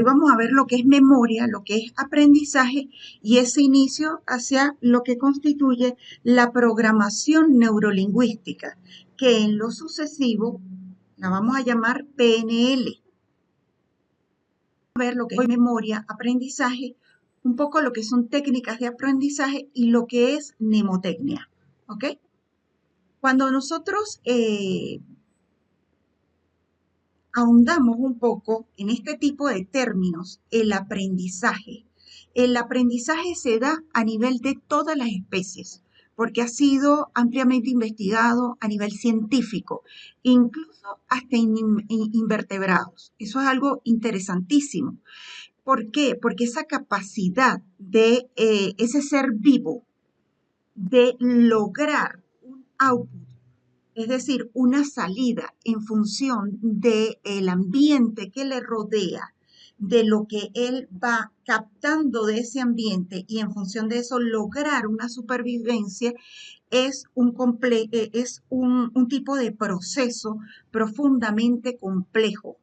Hoy vamos a ver lo que es memoria, lo que es aprendizaje y ese inicio hacia lo que constituye la programación neurolingüística, que en lo sucesivo la vamos a llamar PNL. Ver lo que es memoria, aprendizaje, un poco lo que son técnicas de aprendizaje y lo que es mnemotecnia. ¿Ok? Cuando nosotros ahondamos un poco en este tipo de términos, el aprendizaje. El aprendizaje se da a nivel de todas las especies, porque ha sido ampliamente investigado a nivel científico, incluso hasta invertebrados. Eso es algo interesantísimo. ¿Por qué? Porque esa capacidad de ese ser vivo de lograr un output, es decir, una salida en función del ambiente que le rodea, de lo que él va captando de ese ambiente y en función de eso lograr una supervivencia, es un tipo de proceso profundamente complejo.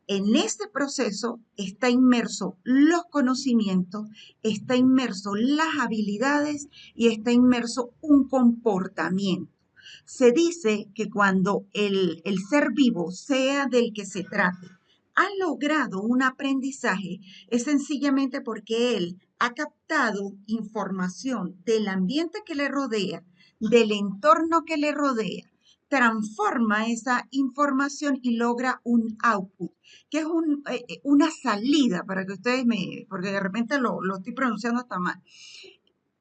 En ese proceso está inmerso los conocimientos, está inmerso las habilidades y está inmerso un comportamiento. Se dice que cuando el ser vivo, sea del que se trate, ha logrado un aprendizaje, es sencillamente porque él ha captado información del ambiente que le rodea, del entorno que le rodea, transforma esa información y logra un output, que es una salida, para que ustedes porque de repente lo estoy pronunciando hasta mal.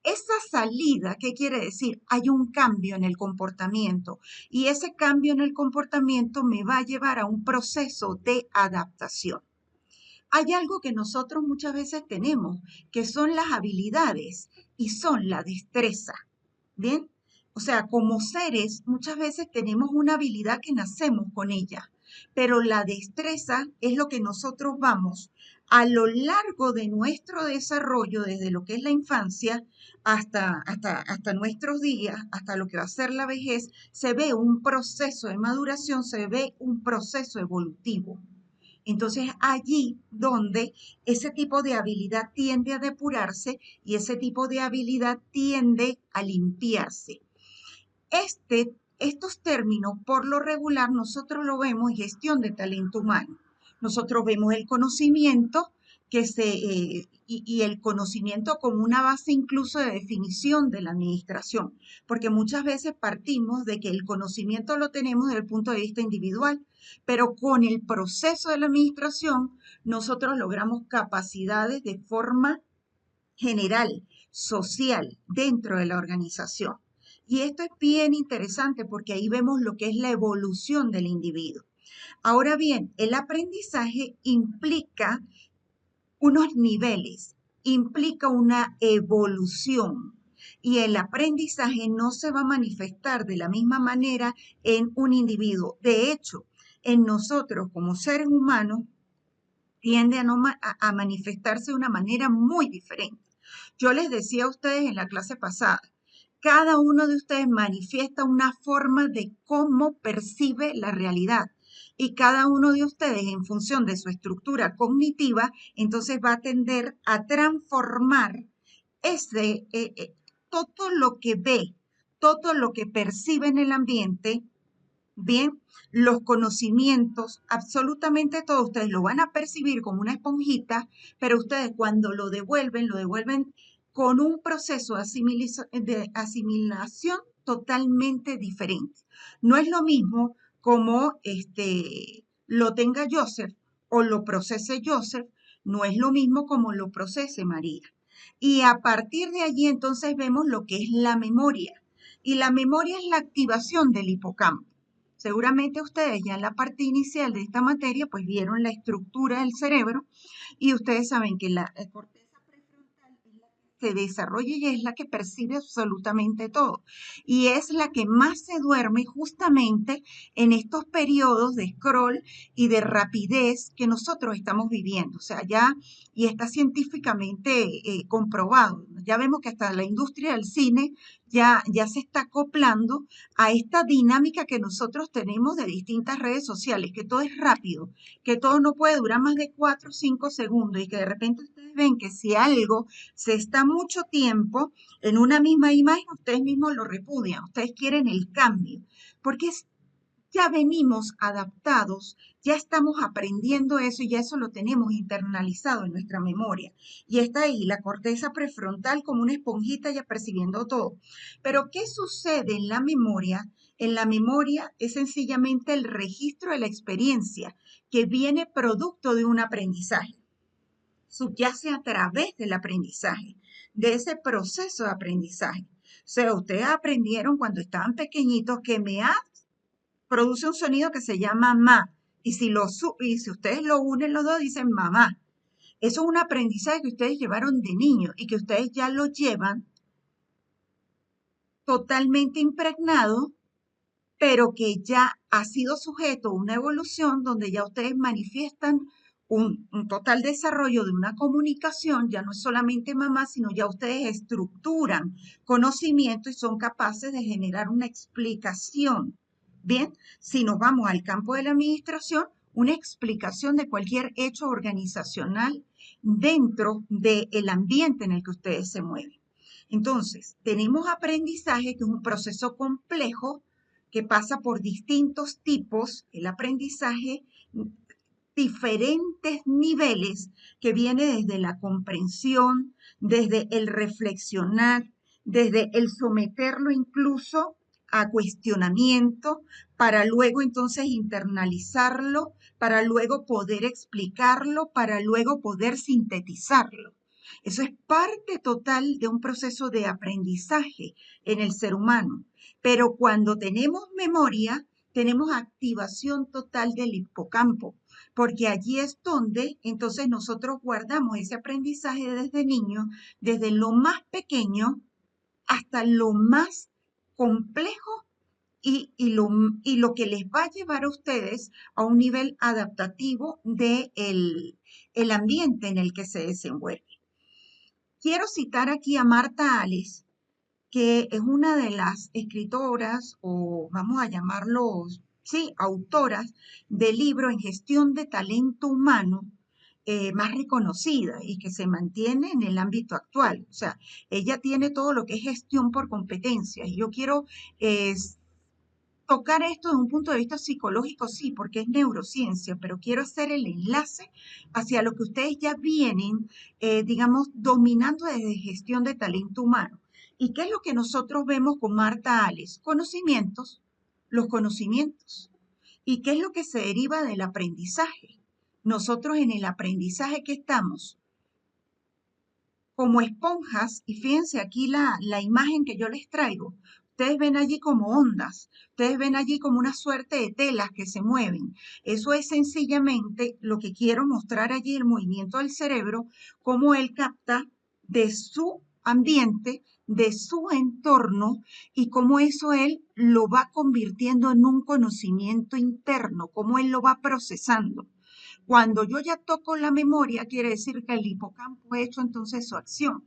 Esa salida, ¿qué quiere decir? Hay un cambio en el comportamiento y ese cambio en el comportamiento me va a llevar a un proceso de adaptación. Hay algo que nosotros muchas veces tenemos, que son las habilidades y son la destreza. ¿Bien? O sea, como seres muchas veces tenemos una habilidad que nacemos con ella, pero la destreza es lo que nosotros vamos a lo largo de nuestro desarrollo, desde lo que es la infancia hasta nuestros días, hasta lo que va a ser la vejez, se ve un proceso de maduración, se ve un proceso evolutivo. Entonces, allí donde ese tipo de habilidad tiende a depurarse y ese tipo de habilidad tiende a limpiarse. Estos términos, por lo regular, nosotros lo vemos en gestión de talento humano. Nosotros vemos el conocimiento y el conocimiento como una base incluso de definición de la administración, porque muchas veces partimos de que el conocimiento lo tenemos desde el punto de vista individual, pero con el proceso de la administración nosotros logramos capacidades de forma general, social, dentro de la organización. Y esto es bien interesante porque ahí vemos lo que es la evolución del individuo. Ahora bien, el aprendizaje implica unos niveles, implica una evolución. Y el aprendizaje no se va a manifestar de la misma manera en un individuo. De hecho, en nosotros como seres humanos tiende a manifestarse de una manera muy diferente. Yo les decía a ustedes en la clase pasada, cada uno de ustedes manifiesta una forma de cómo percibe la realidad. Y cada uno de ustedes, en función de su estructura cognitiva, entonces va a tender a transformar ese, todo lo que ve, todo lo que percibe en el ambiente. Bien, los conocimientos, absolutamente todo, ustedes lo van a percibir como una esponjita, pero ustedes cuando lo devuelven con un proceso de asimilación totalmente diferente. No es lo mismo como lo tenga Joseph o lo procese Joseph, no es lo mismo como lo procese María. Y a partir de allí entonces vemos lo que es la memoria. Y la memoria es la activación del hipocampo. Seguramente ustedes ya en la parte inicial de esta materia pues vieron la estructura del cerebro y ustedes saben que la corteza prefrontal es la se desarrolla y es la que percibe absolutamente todo. Y es la que más se duerme justamente en estos periodos de scroll y de rapidez que nosotros estamos viviendo. O sea, ya, y está científicamente comprobado. Ya vemos que hasta la industria del cine ya se está acoplando a esta dinámica que nosotros tenemos de distintas redes sociales, que todo es rápido, que todo no puede durar más de 4 o 5 segundos y que de repente ustedes ven que si algo se está mucho tiempo en una misma imagen, ustedes mismos lo repudian, ustedes quieren el cambio, porque ya venimos adaptados, ya estamos aprendiendo eso y ya eso lo tenemos internalizado en nuestra memoria. Y está ahí la corteza prefrontal como una esponjita ya percibiendo todo. Pero ¿qué sucede en la memoria? En la memoria es sencillamente el registro de la experiencia que viene producto de un aprendizaje, subyace a través del aprendizaje, de ese proceso de aprendizaje. O sea, ustedes aprendieron cuando estaban pequeñitos que produce un sonido que se llama ma. Y si ustedes lo unen los dos, dicen mamá. Eso es un aprendizaje que ustedes llevaron de niño y que ustedes ya lo llevan totalmente impregnado, pero que ya ha sido sujeto a una evolución donde ya ustedes manifiestan un total desarrollo de una comunicación, ya no es solamente mamá, sino ya ustedes estructuran conocimiento y son capaces de generar una explicación. Bien, si nos vamos al campo de la administración, una explicación de cualquier hecho organizacional dentro del ambiente en el que ustedes se mueven. Entonces, tenemos aprendizaje, que es un proceso complejo que pasa por distintos tipos, el aprendizaje, diferentes niveles, que viene desde la comprensión, desde el reflexionar, desde el someterlo incluso a cuestionamiento, para luego entonces internalizarlo, para luego poder explicarlo, para luego poder sintetizarlo. Eso es parte total de un proceso de aprendizaje en el ser humano. Pero cuando tenemos memoria, tenemos activación total del hipocampo, porque allí es donde entonces nosotros guardamos ese aprendizaje desde niño, desde lo más pequeño hasta lo más complejo y lo que les va a llevar a ustedes a un nivel adaptativo del el ambiente en el que se desenvuelve. Quiero citar aquí a Marta Alice, que es una de las escritoras, o vamos a llamarlos, sí, autoras del libro En gestión de talento humano, más reconocida y que se mantiene en el ámbito actual. O sea, ella tiene todo lo que es gestión por competencias. Y yo quiero tocar esto desde un punto de vista psicológico, sí, porque es neurociencia, pero quiero hacer el enlace hacia lo que ustedes ya vienen, digamos, dominando desde gestión de talento humano. ¿Y qué es lo que nosotros vemos con Marta Alice? Conocimientos, los conocimientos. ¿Y qué es lo que se deriva del aprendizaje? Nosotros en el aprendizaje que estamos como esponjas, y fíjense aquí la imagen que yo les traigo, ustedes ven allí como ondas, ustedes ven allí como una suerte de telas que se mueven. Eso es sencillamente lo que quiero mostrar allí, el movimiento del cerebro, cómo él capta de su ambiente, de su entorno, y cómo eso él lo va convirtiendo en un conocimiento interno, cómo él lo va procesando. Cuando yo ya toco la memoria, quiere decir que el hipocampo ha hecho entonces su acción.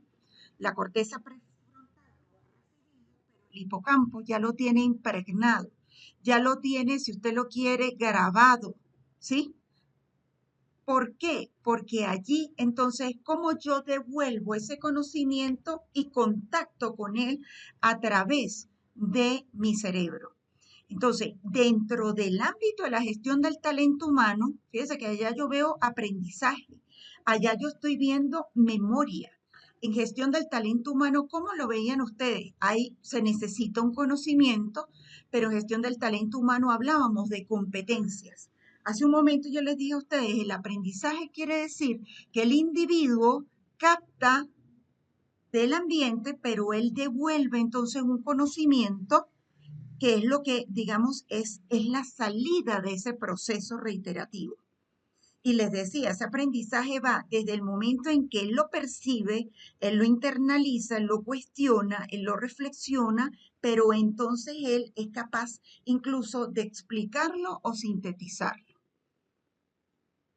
La corteza prefrontal lo ha recibido, pero el hipocampo ya lo tiene impregnado, ya lo tiene, si usted lo quiere, grabado, ¿sí? ¿Por qué? Porque allí entonces, ¿cómo yo devuelvo ese conocimiento y contacto con él a través de mi cerebro? Entonces, dentro del ámbito de la gestión del talento humano, fíjense que allá yo veo aprendizaje, allá yo estoy viendo memoria. En gestión del talento humano, ¿cómo lo veían ustedes? Ahí se necesita un conocimiento, pero en gestión del talento humano hablábamos de competencias. Hace un momento yo les dije a ustedes, el aprendizaje quiere decir que el individuo capta del ambiente, pero él devuelve entonces un conocimiento que es lo que, digamos, es la salida de ese proceso reiterativo. Y les decía, ese aprendizaje va desde el momento en que él lo percibe, él lo internaliza, él lo cuestiona, él lo reflexiona, pero entonces él es capaz incluso de explicarlo o sintetizarlo.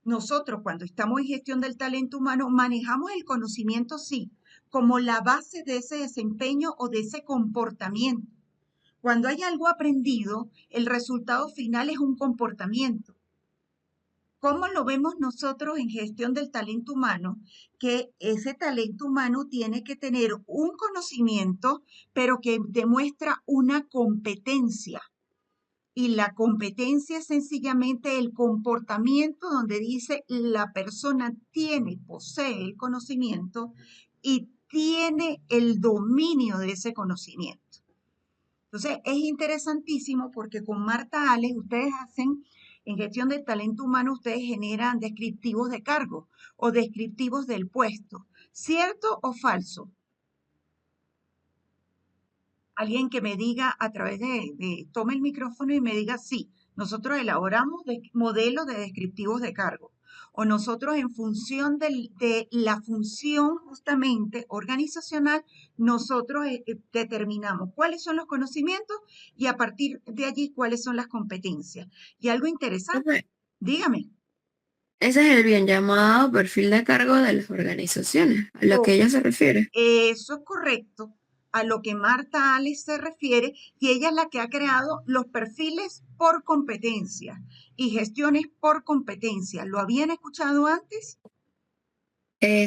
Nosotros, cuando estamos en gestión del talento humano, manejamos el conocimiento, sí, como la base de ese desempeño o de ese comportamiento. Cuando hay algo aprendido, el resultado final es un comportamiento. ¿Cómo lo vemos nosotros en gestión del talento humano? Que ese talento humano tiene que tener un conocimiento, pero que demuestra una competencia. Y la competencia es sencillamente el comportamiento donde dice la persona tiene, posee el conocimiento y tiene el dominio de ese conocimiento. Entonces, es interesantísimo porque con Marta Ales ustedes hacen, en gestión del talento humano, ustedes generan descriptivos de cargo o descriptivos del puesto. ¿Cierto o falso? Alguien que me diga a través tome el micrófono y me diga, sí, nosotros elaboramos modelos de descriptivos de cargo. O nosotros en función de la función justamente organizacional, nosotros determinamos cuáles son los conocimientos y a partir de allí cuáles son las competencias. Y algo interesante, Ese dígame. ese es el bien llamado perfil de cargo de las organizaciones, a lo que ella se refiere. Eso es correcto a lo que Marta Ales se refiere y ella es la que ha creado los perfiles por competencia y gestiones por competencia. ¿Lo habían escuchado antes?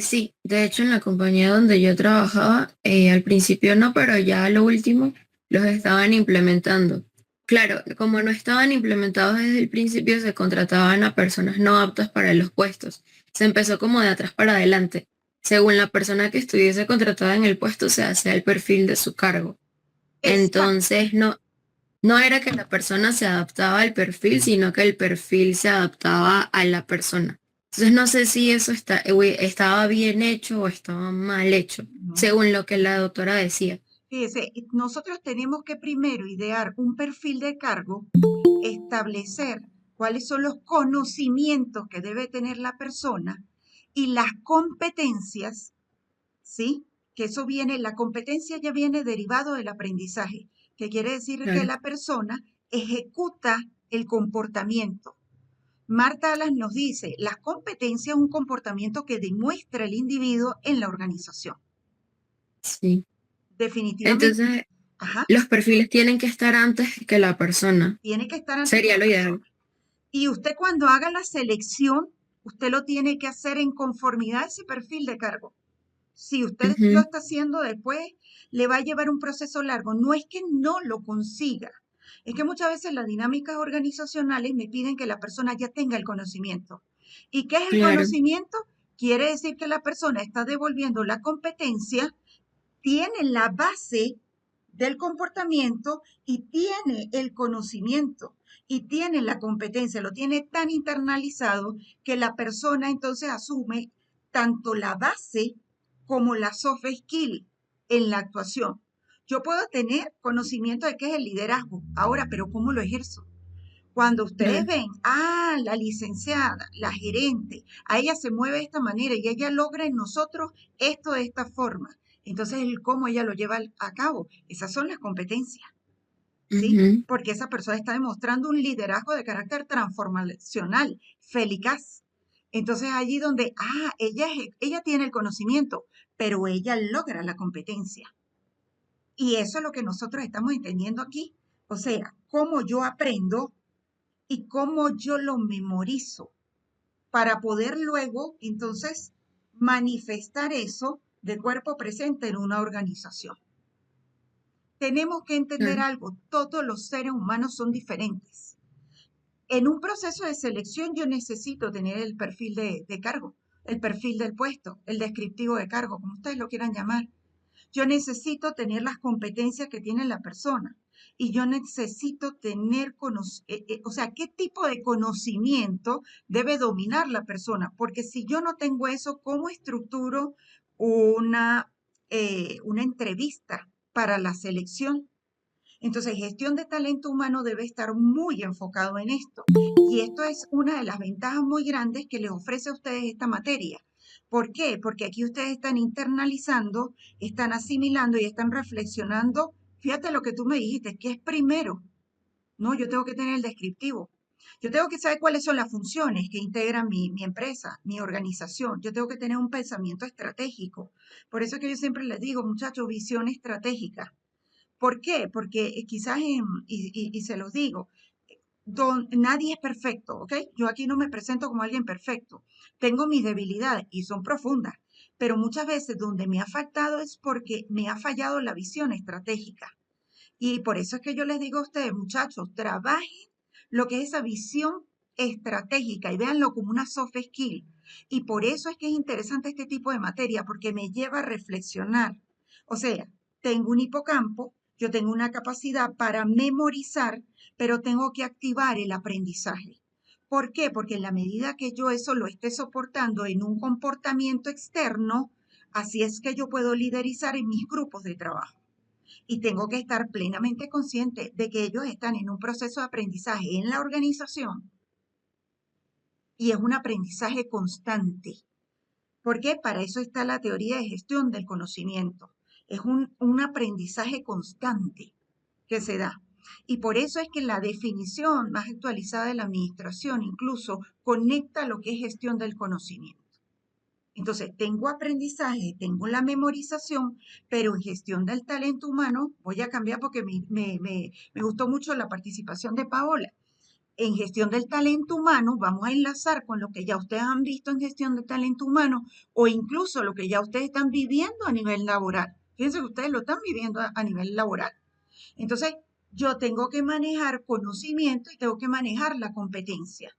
Sí, de hecho en la compañía donde yo trabajaba, al principio no, pero ya a lo último los estaban implementando. Claro, como no estaban implementados desde el principio, se contrataban a personas no aptas para los puestos. Se empezó como de atrás para adelante. Según la persona que estuviese contratada en el puesto, se hacía el perfil de su cargo. Exacto. Entonces, no era que la persona se adaptaba al perfil, sino que el perfil se adaptaba a la persona. Entonces no sé si eso estaba bien hecho o estaba mal hecho, Ujú. según lo que la doctora decía. Fíjese, nosotros tenemos que primero idear un perfil de cargo, establecer cuáles son los conocimientos que debe tener la persona y las competencias. ¿Sí? Que eso viene, la competencia ya viene derivado del aprendizaje, que quiere decir que Claro. la persona ejecuta el comportamiento. Marta Alas nos dice, la competencia es un comportamiento que demuestra el individuo en la organización. Sí. Definitivamente, Entonces, ajá, los perfiles tienen que estar antes que la persona. tiene que estar antes que Sería la lo ideal. persona. Y usted cuando haga la selección, usted lo tiene que hacer en conformidad a ese perfil de cargo. Si usted lo Ujú, está haciendo después, le va a llevar un proceso largo. No es que no lo consiga, es que muchas veces las dinámicas organizacionales me piden que la persona ya tenga el conocimiento. ¿Y qué es el claro. conocimiento? Quiere decir que la persona está devolviendo la competencia, tiene la base del comportamiento y tiene el conocimiento y tiene la competencia, lo tiene tan internalizado que la persona entonces asume tanto la base como la soft skill en la actuación. Yo puedo tener conocimiento de qué es el liderazgo ahora, pero ¿cómo lo ejerzo? Cuando ustedes Claro. ven, la licenciada, la gerente, a ella se mueve de esta manera y ella logra en nosotros esto de esta forma. Entonces, el cómo ella lo lleva a cabo, esas son las competencias, ¿sí? Ujú, Porque esa persona está demostrando un liderazgo de carácter transformacional, felicaz. Entonces, allí donde, ella tiene el conocimiento, pero ella logra la competencia. Y eso es lo que nosotros estamos entendiendo aquí. O sea, cómo yo aprendo y cómo yo lo memorizo para poder luego entonces manifestar eso de cuerpo presente en una organización. Tenemos que entender claro. algo, todos los seres humanos son diferentes. En un proceso de selección yo necesito tener el perfil de cargo, el perfil del puesto, el descriptivo de cargo, como ustedes lo quieran llamar. Yo necesito tener las competencias que tiene la persona y yo necesito tener, o sea, qué tipo de conocimiento debe dominar la persona, porque si yo no tengo eso, ¿cómo estructuro una entrevista para la selección? Entonces, gestión de talento humano debe estar muy enfocado en esto. Y esto es una de las ventajas muy grandes que les ofrece a ustedes esta materia. ¿Por qué? Porque aquí ustedes están internalizando, están asimilando y están reflexionando. Fíjate lo que tú me dijiste, ¿qué es primero? No, yo tengo que tener el descriptivo. Yo tengo que saber cuáles son las funciones que integran mi empresa, mi organización. Yo tengo que tener un pensamiento estratégico. Por eso es que yo siempre les digo, muchachos, visión estratégica. ¿Por qué? Porque quizás, y se los digo, nadie es perfecto, ¿ok? Yo aquí no me presento como alguien perfecto. Tengo mis debilidades y son profundas, pero muchas veces donde me ha faltado es porque me ha fallado la visión estratégica. Y por eso es que yo les digo a ustedes, muchachos, trabajen lo que es esa visión estratégica y véanlo como una soft skill. Y por eso es que es interesante este tipo de materia, porque me lleva a reflexionar. O sea, tengo un hipocampo, yo tengo una capacidad para memorizar, pero tengo que activar el aprendizaje. ¿Por qué? Porque en la medida que yo eso lo esté soportando en un comportamiento externo, así es que yo puedo liderizar en mis grupos de trabajo y tengo que estar plenamente consciente de que ellos están en un proceso de aprendizaje en la organización y es un aprendizaje constante. Porque para eso está la teoría de gestión del conocimiento. Es un aprendizaje constante que se da. Y por eso es que la definición más actualizada de la administración incluso conecta lo que es gestión del conocimiento. Entonces, tengo aprendizaje, tengo la memorización, pero en gestión del talento humano, voy a cambiar porque me gustó mucho la participación de Paola. En gestión del talento humano, vamos a enlazar con lo que ya ustedes han visto en gestión del talento humano o incluso lo que ya ustedes están viviendo a nivel laboral. Fíjense que ustedes lo están viviendo a nivel laboral. Entonces, yo tengo que manejar conocimiento y tengo que manejar la competencia.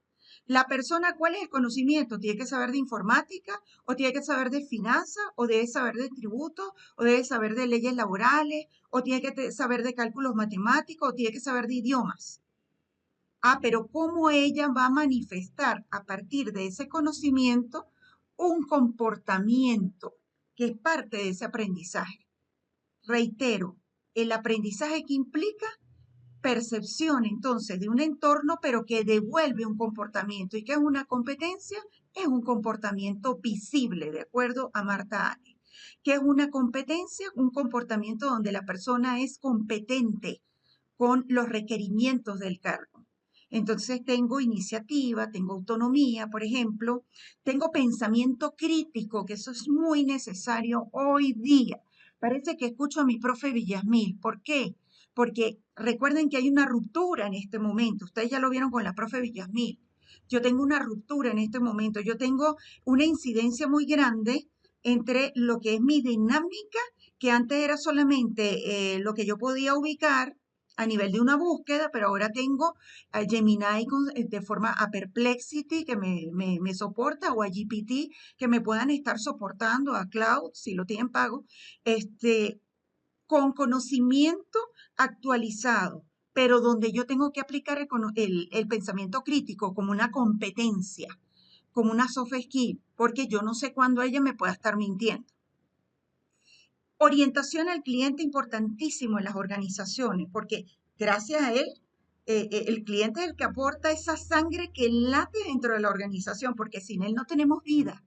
La persona, ¿cuál es el conocimiento? ¿Tiene que saber de informática? ¿O tiene que saber de finanzas? ¿O debe saber de tributos? ¿O debe saber de leyes laborales? ¿O tiene que saber de cálculos matemáticos? ¿O tiene que saber de idiomas? Ah, pero ¿cómo ella va a manifestar a partir de ese conocimiento un comportamiento que es parte de ese aprendizaje? Reitero, el aprendizaje que implica percepción entonces de un entorno, pero que devuelve un comportamiento. ¿Y qué es una competencia? Es un comportamiento visible, de acuerdo a Marta Ane. ¿Qué es una competencia? Un comportamiento donde la persona es competente con los requerimientos del cargo. Entonces tengo iniciativa, tengo autonomía, por ejemplo, tengo pensamiento crítico, que eso es muy necesario hoy día. Parece que escucho a mi profe Villasmil. ¿Por qué? Porque recuerden que hay una ruptura en este momento. Ustedes ya lo vieron con la profe Villasmil. Yo tengo una ruptura en este momento. Yo tengo una incidencia muy grande entre lo que es mi dinámica, que antes era solamente lo que yo podía ubicar a nivel de una búsqueda, pero ahora tengo a Gemini de forma a Perplexity que me soporta o a GPT que me puedan estar soportando, a Cloud si lo tienen pago, con conocimiento actualizado, pero donde yo tengo que aplicar el pensamiento crítico como una competencia, como una soft skill, porque yo no sé cuándo ella me pueda estar mintiendo. Orientación al cliente importantísimo en las organizaciones, porque gracias a él, el cliente es el que aporta esa sangre que late dentro de la organización, porque sin él no tenemos vida.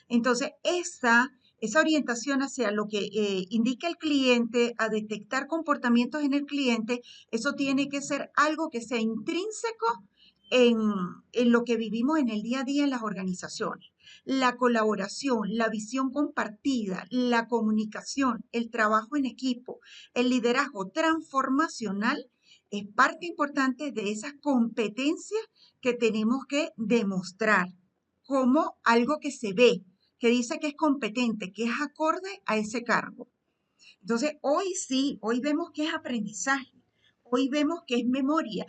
Entonces, esa orientación hacia lo que indica el cliente, a detectar comportamientos en el cliente, eso tiene que ser algo que sea intrínseco en, en lo que vivimos en el día a día en las organizaciones. La colaboración, la visión compartida, la comunicación, el trabajo en equipo, el liderazgo transformacional es parte importante de esas competencias que tenemos que demostrar como algo que se ve, que dice que es competente, que es acorde a ese cargo. Entonces, hoy sí, hoy vemos que es aprendizaje, hoy vemos que es memoria.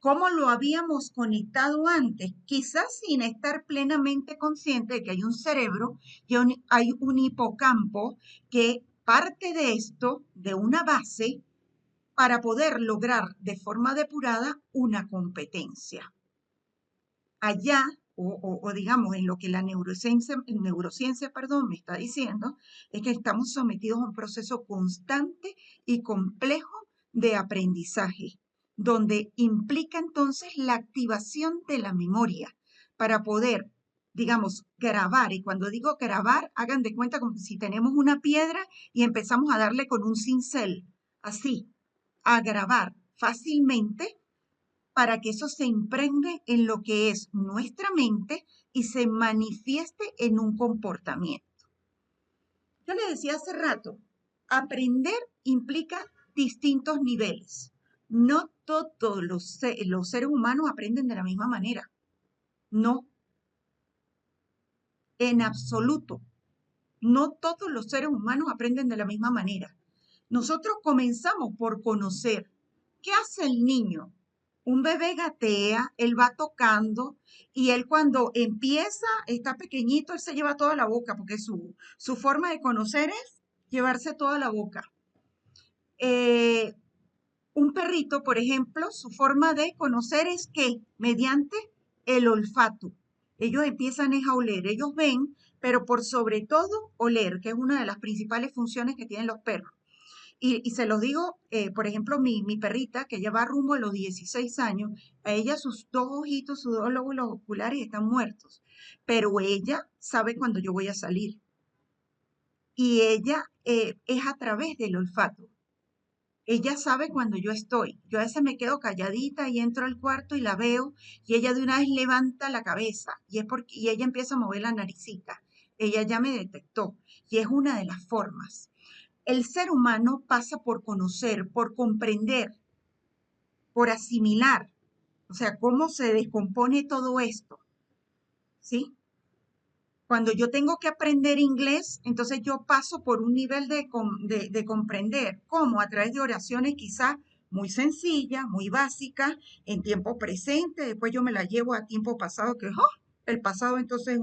¿Cómo lo habíamos conectado antes? Quizás sin estar plenamente consciente de que hay un cerebro y hay un hipocampo que parte de esto, de una base, para poder lograr de forma depurada una competencia. Allá, o digamos, en lo que la neurociencia, perdón, me está diciendo, es que estamos sometidos a un proceso constante y complejo de aprendizaje, donde implica entonces la activación de la memoria para poder, digamos, grabar. Y cuando digo grabar, hagan de cuenta como si tenemos una piedra y empezamos a darle con un cincel, así, a grabar fácilmente para que eso se impregne en lo que es nuestra mente y se manifieste en un comportamiento. Yo le decía hace rato, aprender implica distintos niveles. No todos los seres humanos aprenden de la misma manera. No, en absoluto. No todos los seres humanos aprenden de la misma manera. Nosotros comenzamos por conocer. ¿Qué hace el niño? Un bebé gatea, él va tocando y él cuando empieza, está pequeñito, él se lleva toda la boca porque su forma de conocer es llevarse toda la boca. Eh, un perrito, por ejemplo, su forma de conocer es que mediante el olfato. Ellos empiezan a oler, ellos ven, pero por sobre todo oler, que es una de las principales funciones que tienen los perros. Y se los digo, por ejemplo, mi perrita, que ya va rumbo a los 16 años, a ella sus dos ojitos, sus dos lóbulos oculares están muertos, pero ella sabe cuando yo voy a salir. Y ella es a través del olfato. Ella sabe cuando yo estoy. Yo a veces me quedo calladita y entro al cuarto y la veo y ella de una vez levanta la cabeza y ella empieza a mover la naricita. Ella ya me detectó y es una de las formas. El ser humano pasa por conocer, por comprender, por asimilar. O sea, cómo se descompone todo esto, ¿sí? Cuando yo tengo que aprender inglés, entonces yo paso por un nivel de comprender, cómo a través de oraciones quizás muy sencillas, muy básicas, en tiempo presente, después yo me la llevo a tiempo pasado, que el pasado entonces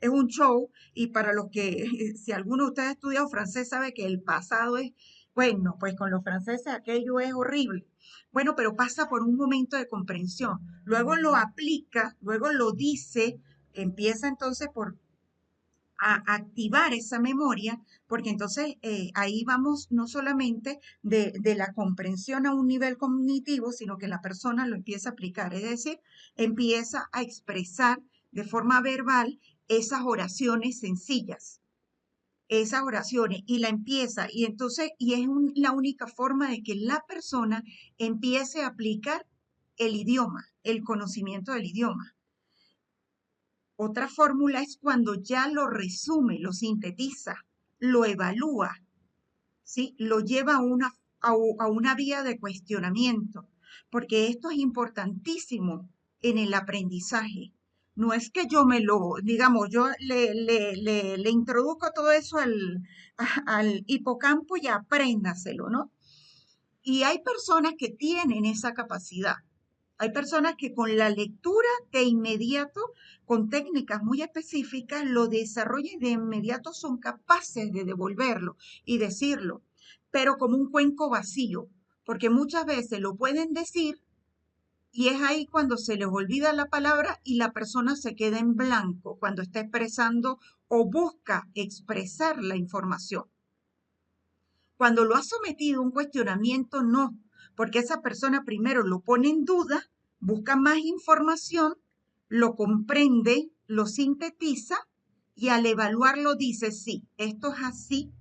es un show, y para los que, si alguno de ustedes ha estudiado francés sabe que el pasado es, bueno, pues con los franceses aquello es horrible. Bueno, pero pasa por un momento de comprensión, luego lo aplica, luego lo dice, empieza entonces por a activar esa memoria, porque entonces ahí vamos no solamente de la comprensión a un nivel cognitivo, sino que la persona lo empieza a aplicar, es decir, empieza a expresar de forma verbal esas oraciones sencillas, esas oraciones, y la empieza, y entonces, la única forma de que la persona empiece a aplicar el idioma, el conocimiento del idioma. Otra fórmula es cuando ya lo resume, lo sintetiza, lo evalúa, ¿sí? Lo lleva a una vía de cuestionamiento, porque esto es importantísimo en el aprendizaje. No es que yo digamos, yo le introduzco todo eso al hipocampo y apréndaselo, ¿no? Y hay personas que tienen esa capacidad. Hay personas que con la lectura de inmediato, con técnicas muy específicas, lo desarrollan y de inmediato son capaces de devolverlo y decirlo, pero como un cuenco vacío, porque muchas veces lo pueden decir y es ahí cuando se les olvida la palabra y la persona se queda en blanco cuando está expresando o busca expresar la información. Cuando lo ha sometido a un cuestionamiento, no, porque esa persona primero lo pone en duda, busca más información, lo comprende, lo sintetiza y al evaluarlo dice, sí, esto es así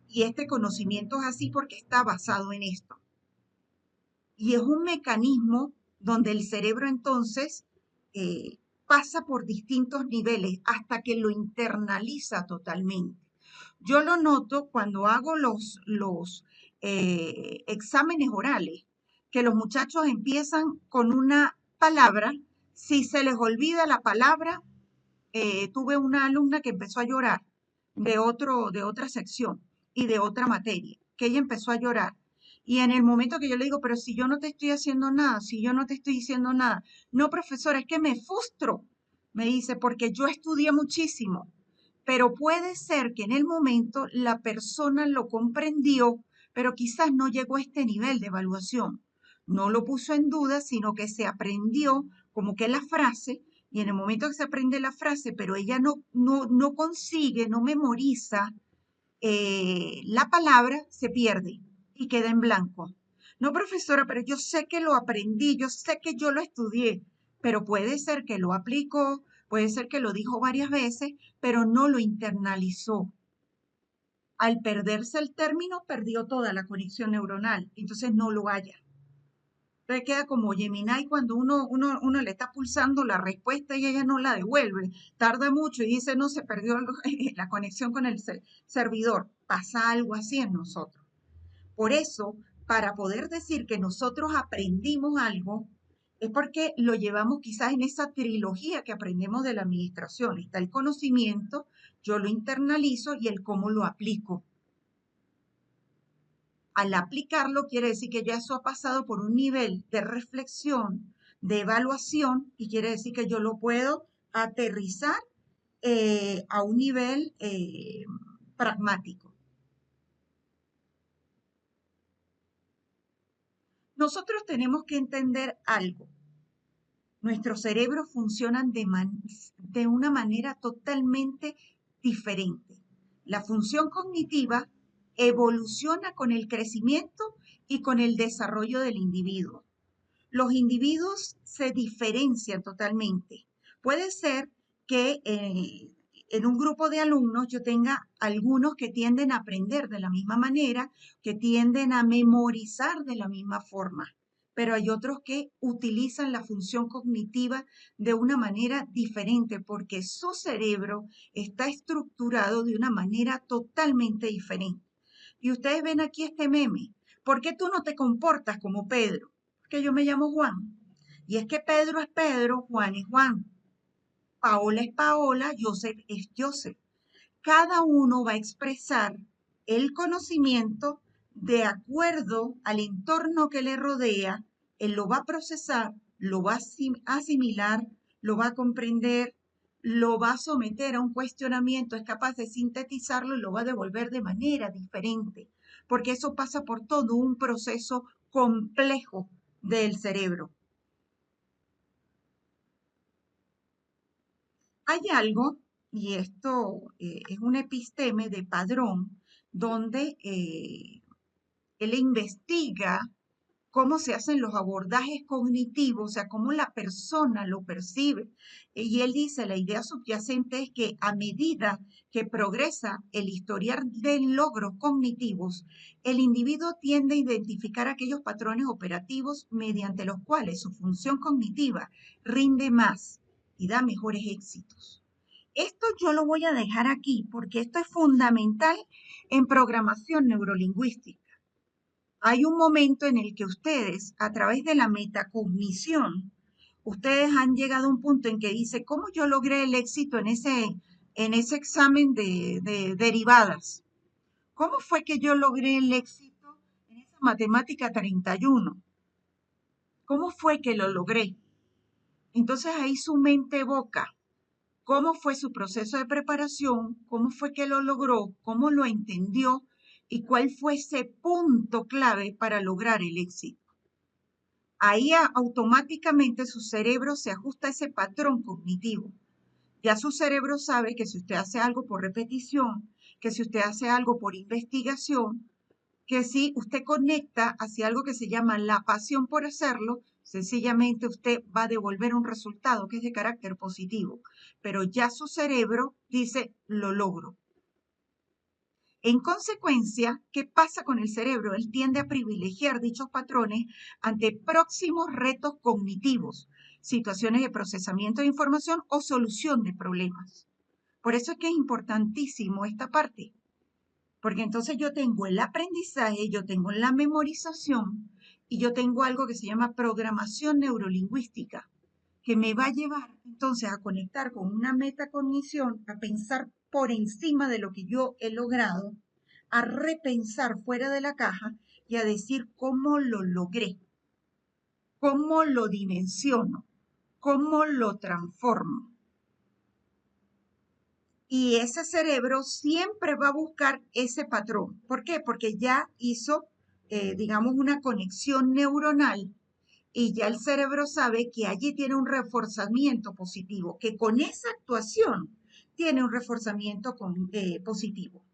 y este conocimiento es así porque está basado en esto. Y es un mecanismo donde el cerebro entonces pasa por distintos niveles hasta que lo internaliza totalmente. Yo lo noto cuando hago los exámenes orales, que los muchachos empiezan con una palabra, si se les olvida la palabra, tuve una alumna que empezó a llorar de otra sección y de otra materia, que ella empezó a llorar. Y en el momento que yo le digo, pero si yo no te estoy haciendo nada, si yo no te estoy diciendo nada, no, profesora, es que me frustro, me dice, porque yo estudié muchísimo, pero puede ser que en el momento la persona lo comprendió, pero quizás no llegó a este nivel de evaluación. No lo puso en duda, sino que se aprendió como que la frase, y en el momento que se aprende la frase, pero ella no consigue, no memoriza la palabra, se pierde y queda en blanco. No, profesora, pero yo sé que lo aprendí, yo sé que yo lo estudié, pero puede ser que lo aplicó, puede ser que lo dijo varias veces, pero no lo internalizó. Al perderse el término, perdió toda la conexión neuronal, entonces no lo halla. Entonces queda como Gemini cuando uno le está pulsando la respuesta y ella no la devuelve. Tarda mucho y dice, no, se perdió la conexión con el servidor. Pasa algo así en nosotros. Por eso, para poder decir que nosotros aprendimos algo, es porque lo llevamos quizás en esa trilogía que aprendemos de la administración. Está el conocimiento, yo lo internalizo y el cómo lo aplico. Al aplicarlo quiere decir que ya eso ha pasado por un nivel de reflexión, de evaluación, y quiere decir que yo lo puedo aterrizar a un nivel pragmático. Nosotros tenemos que entender algo. Nuestros cerebros funcionan de una manera totalmente diferente. La función cognitiva evoluciona con el crecimiento y con el desarrollo del individuo. Los individuos se diferencian totalmente. Puede ser que en un grupo de alumnos yo tenga algunos que tienden a aprender de la misma manera, que tienden a memorizar de la misma forma, pero hay otros que utilizan la función cognitiva de una manera diferente porque su cerebro está estructurado de una manera totalmente diferente. Y ustedes ven aquí este meme. ¿Por qué tú no te comportas como Pedro? Que yo me llamo Juan. Y es que Pedro es Pedro, Juan es Juan. Paola es Paola, Joseph es Joseph. Cada uno va a expresar el conocimiento de acuerdo al entorno que le rodea. Él lo va a procesar, lo va a asimilar, lo va a comprender, lo va a someter a un cuestionamiento, es capaz de sintetizarlo y lo va a devolver de manera diferente, porque eso pasa por todo un proceso complejo del cerebro. Hay algo, y esto es un episteme de Padrón, donde él investiga cómo se hacen los abordajes cognitivos, o sea, cómo la persona lo percibe. Y él dice, la idea subyacente es que a medida que progresa el historial de logros cognitivos, el individuo tiende a identificar aquellos patrones operativos mediante los cuales su función cognitiva rinde más y da mejores éxitos. Esto yo lo voy a dejar aquí porque esto es fundamental en programación neurolingüística. Hay un momento en el que ustedes, a través de la metacognición, ustedes han llegado a un punto en que dice, ¿cómo yo logré el éxito en ese examen de derivadas? ¿Cómo fue que yo logré el éxito en esa matemática 31? ¿Cómo fue que lo logré? Entonces ahí su mente evoca cómo fue su proceso de preparación, cómo fue que lo logró, cómo lo entendió y cuál fue ese punto clave para lograr el éxito. Ahí automáticamente su cerebro se ajusta a ese patrón cognitivo. Ya su cerebro sabe que si usted hace algo por repetición, que si usted hace algo por investigación, que si usted conecta hacia algo que se llama la pasión por hacerlo, sencillamente usted va a devolver un resultado que es de carácter positivo. Pero ya su cerebro dice, lo logro. En consecuencia, ¿qué pasa con el cerebro? Él tiende a privilegiar dichos patrones ante próximos retos cognitivos, situaciones de procesamiento de información o solución de problemas. Por eso es que es importantísimo esta parte, porque entonces yo tengo el aprendizaje, yo tengo la memorización y yo tengo algo que se llama programación neurolingüística, que me va a llevar entonces a conectar con una metacognición, a pensar por encima de lo que yo he logrado, a repensar fuera de la caja y a decir cómo lo logré, cómo lo dimensiono, cómo lo transformo. Y ese cerebro siempre va a buscar ese patrón. ¿Por qué? Porque ya hizo, digamos, una conexión neuronal y ya el cerebro sabe que allí tiene un reforzamiento positivo, que con esa actuación tiene un reforzamiento positivo.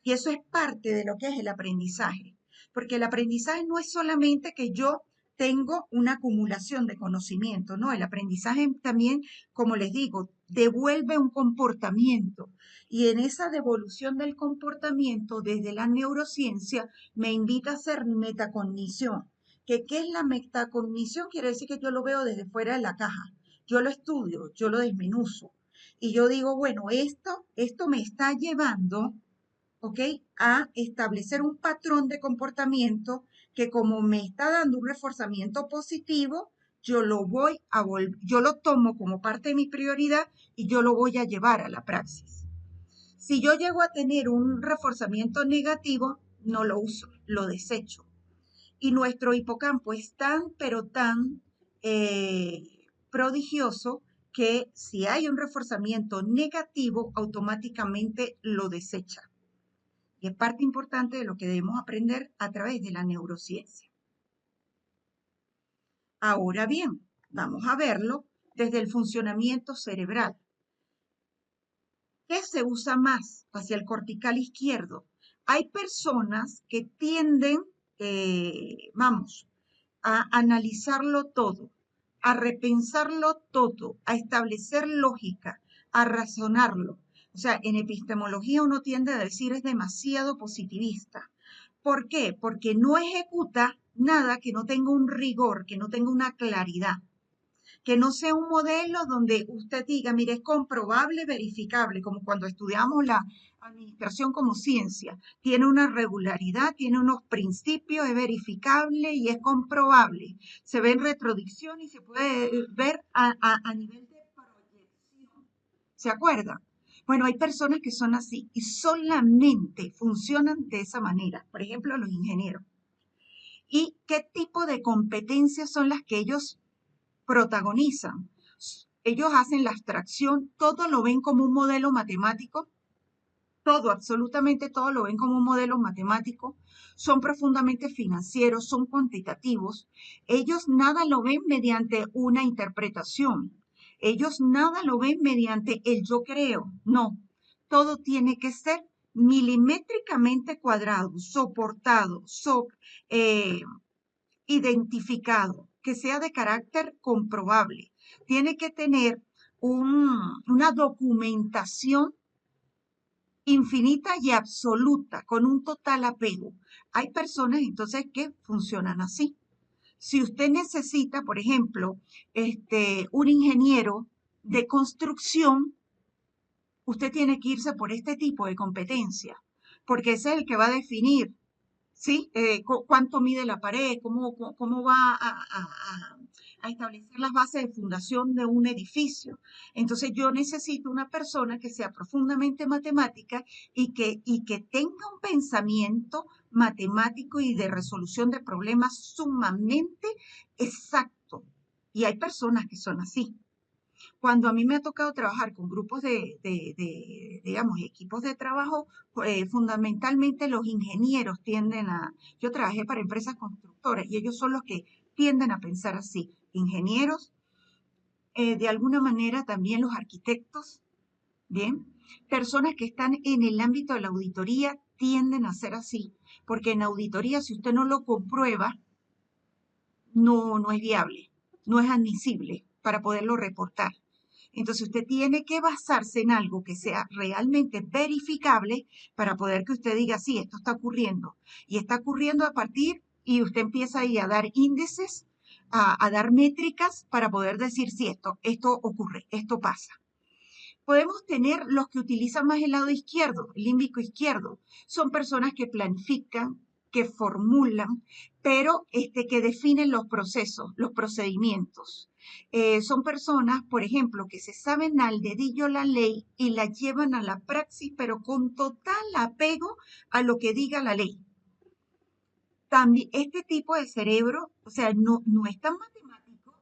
Y eso es parte de lo que es el aprendizaje. Porque el aprendizaje no es solamente que yo tengo una acumulación de conocimiento, ¿no? El aprendizaje también, como les digo, devuelve un comportamiento. Y en esa devolución del comportamiento, desde la neurociencia, me invita a hacer metacognición. ¿Qué es la metacognición? Quiere decir que yo lo veo desde fuera de la caja. Yo lo estudio, yo lo desmenuzo. Y yo digo, bueno, esto me está llevando, ¿ok? A establecer un patrón de comportamiento que como me está dando un reforzamiento positivo, yo lo tomo como parte de mi prioridad y yo lo voy a llevar a la praxis. Si yo llego a tener un reforzamiento negativo, no lo uso, lo desecho. Y nuestro hipocampo es tan, pero tan prodigioso que si hay un reforzamiento negativo, automáticamente lo desecha. Y es parte importante de lo que debemos aprender a través de la neurociencia. Ahora bien, vamos a verlo desde el funcionamiento cerebral. ¿Qué se usa más hacia el cortical izquierdo? Hay personas que tienden, a analizarlo todo, a repensarlo todo, a establecer lógica, a razonarlo. O sea, en epistemología uno tiende a decir es demasiado positivista. ¿Por qué? Porque no ejecuta nada que no tenga un rigor, que no tenga una claridad, que no sea un modelo donde usted diga, mire, es comprobable, verificable, como cuando estudiamos la administración como ciencia. Tiene una regularidad, tiene unos principios, es verificable y es comprobable. Se ve en retrodicción y se puede ver a nivel de proyección. ¿Se acuerda? Bueno, hay personas que son así y solamente funcionan de esa manera. Por ejemplo, los ingenieros. ¿Y qué tipo de competencias son las que ellos protagonizan? Ellos hacen la abstracción, todo lo ven como un modelo matemático, todo, absolutamente todo lo ven como un modelo matemático, son profundamente financieros, son cuantitativos, ellos nada lo ven mediante una interpretación, ellos nada lo ven mediante el yo creo, no, todo tiene que ser milimétricamente cuadrado, soportado, eh, identificado, que sea de carácter comprobable. Tiene que tener una documentación infinita y absoluta, con un total apego. Hay personas entonces que funcionan así. Si usted necesita, por ejemplo, un ingeniero de construcción, usted tiene que irse por este tipo de competencia, porque ese es el que va a definir, ¿sí? Cuánto mide la pared, cómo va a establecer las bases de fundación de un edificio. Entonces yo necesito una persona que sea profundamente matemática y que tenga un pensamiento matemático y de resolución de problemas sumamente exacto. Y hay personas que son así. Cuando a mí me ha tocado trabajar con grupos digamos, equipos de trabajo, fundamentalmente los ingenieros yo trabajé para empresas constructoras y ellos son los que tienden a pensar así. Ingenieros, de alguna manera también los arquitectos, ¿bien? Personas que están en el ámbito de la auditoría tienden a ser así, porque en auditoría si usted no lo comprueba, no es viable, no es admisible para poderlo reportar. Entonces usted tiene que basarse en algo que sea realmente verificable para poder que usted diga, sí, esto está ocurriendo. Y está ocurriendo a partir, y usted empieza ahí a dar índices, a dar métricas para poder decir, sí, esto ocurre, esto pasa. Podemos tener los que utilizan más el lado izquierdo, el límbico izquierdo. Son personas que planifican, que formulan, pero que definen los procesos, los procedimientos. Son personas, por ejemplo, que se saben al dedillo la ley y la llevan a la praxis, pero con total apego a lo que diga la ley. También este tipo de cerebro, o sea, no es tan matemático,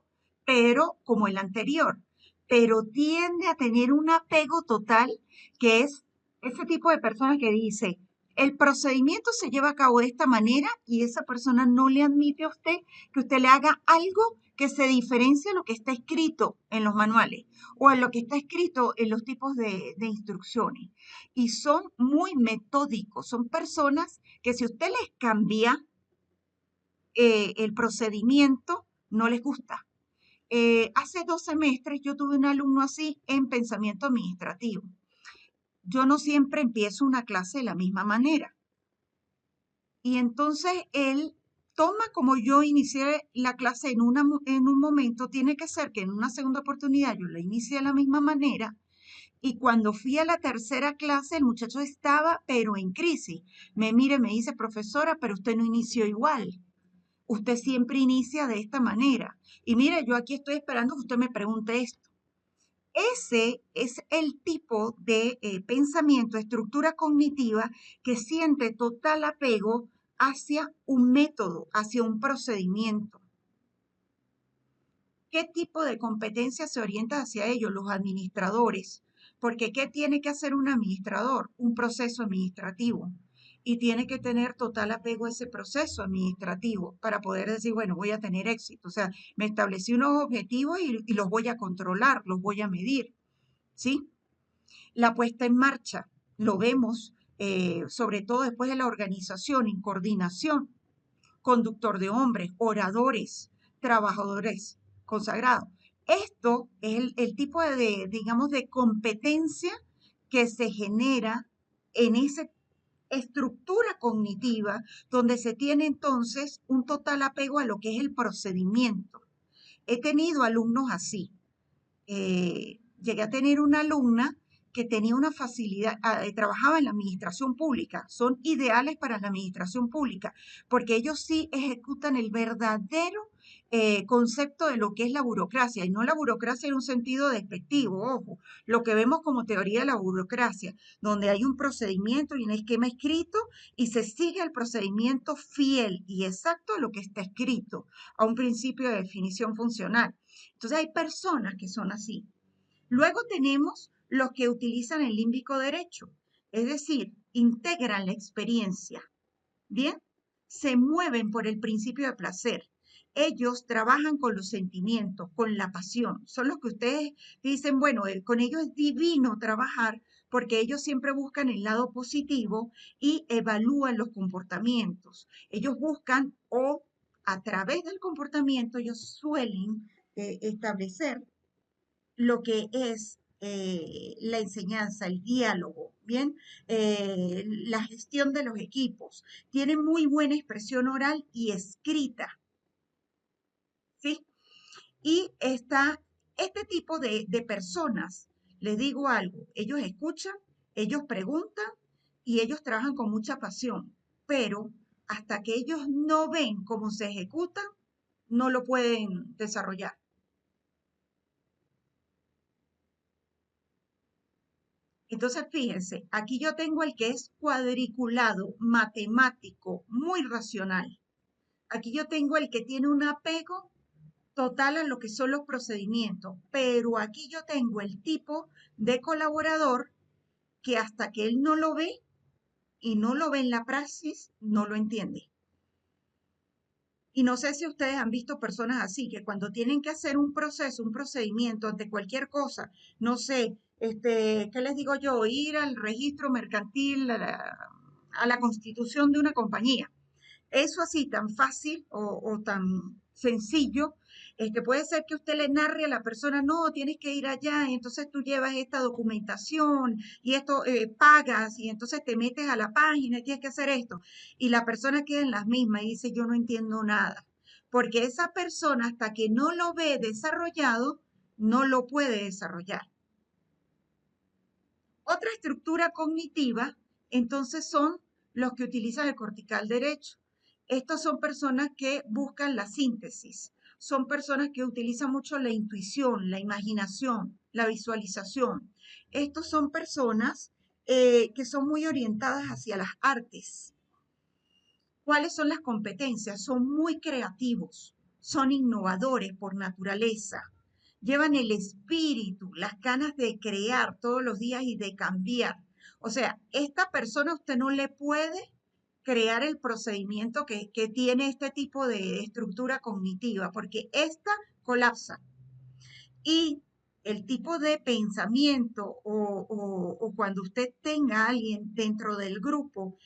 pero como el anterior, pero tiende a tener un apego total, que es ese tipo de persona que dice, el procedimiento se lleva a cabo de esta manera y esa persona no le admite a usted que usted le haga algo que se diferencie a lo que está escrito en los manuales o a lo que está escrito en los tipos de instrucciones. Y son muy metódicos, son personas que si usted les cambia el procedimiento no les gusta. Hace 2 semestres yo tuve un alumno así en pensamiento administrativo. Yo no siempre empiezo una clase de la misma manera. Y entonces él toma como yo inicié la clase en un momento, tiene que ser que en una segunda oportunidad yo la inicié de la misma manera. Y cuando fui a la tercera clase, el muchacho estaba, pero en crisis. Me mira y me dice, profesora, pero usted no inició igual. Usted siempre inicia de esta manera. Y mire, yo aquí estoy esperando que usted me pregunte esto. Ese es el tipo de pensamiento, estructura cognitiva que siente total apego hacia un método, hacia un procedimiento. ¿Qué tipo de competencia se orienta hacia ello? Los administradores. Porque ¿qué tiene que hacer un administrador? Un proceso administrativo. Y tiene que tener total apego a ese proceso administrativo para poder decir, bueno, voy a tener éxito. O sea, me establecí unos objetivos y los voy a controlar, los voy a medir. ¿Sí? La puesta en marcha, lo vemos sobre todo después de la organización y coordinación, conductor de hombres, oradores, trabajadores consagrados. Esto es el tipo digamos, de competencia que se genera en esa estructura cognitiva donde se tiene entonces un total apego a lo que es el procedimiento. He tenido alumnos así. Llegué a tener una alumna que tenía una facilidad, trabajaba en la administración pública, son ideales para la administración pública, porque ellos sí ejecutan el verdadero concepto de lo que es la burocracia, y no la burocracia en un sentido despectivo, ojo, lo que vemos como teoría de la burocracia, donde hay un procedimiento y un esquema escrito y se sigue el procedimiento fiel y exacto a lo que está escrito, a un principio de definición funcional. Entonces hay personas que son así. Luego tenemos los que utilizan el límbico derecho, es decir, integran la experiencia. Bien, se mueven por el principio de placer. Ellos trabajan con los sentimientos, con la pasión. Son los que ustedes dicen, bueno, con ellos es divino trabajar porque ellos siempre buscan el lado positivo y evalúan los comportamientos. Ellos buscan o a través del comportamiento ellos suelen establecer lo que es la enseñanza, el diálogo, ¿bien? La gestión de los equipos. Tiene muy buena expresión oral y escrita, ¿sí? Y está este tipo de personas, les digo algo, ellos escuchan, ellos preguntan y ellos trabajan con mucha pasión, pero hasta que ellos no ven cómo se ejecutan, no lo pueden desarrollar. Entonces, fíjense, aquí yo tengo el que es cuadriculado, matemático, muy racional. Aquí yo tengo el que tiene un apego total a lo que son los procedimientos, pero aquí yo tengo el tipo de colaborador que hasta que él no lo ve y no lo ve en la praxis, no lo entiende. Y no sé si ustedes han visto personas así, que cuando tienen que hacer un proceso, un procedimiento ante cualquier cosa, no sé, ¿qué les digo yo? Ir al registro mercantil, a la constitución de una compañía. Eso así tan fácil o tan sencillo, puede ser que usted le narre a la persona, no, tienes que ir allá, y entonces tú llevas esta documentación y esto pagas y entonces te metes a la página y tienes que hacer esto. Y la persona queda en las mismas y dice, yo no entiendo nada. Porque esa persona hasta que no lo ve desarrollado, no lo puede desarrollar. Otra estructura cognitiva, entonces, son los que utilizan el cortical derecho. Estos son personas que buscan la síntesis, son personas que utilizan mucho la intuición, la imaginación, la visualización. Estos son personas que son muy orientadas hacia las artes. ¿Cuáles son las competencias? Son muy creativos, son innovadores por naturaleza, llevan el espíritu, las ganas de crear todos los días y de cambiar. O sea, esta persona usted no le puede crear el procedimiento que tiene este tipo de estructura cognitiva, porque esta colapsa. Y el tipo de pensamiento o cuando usted tenga a alguien dentro del grupo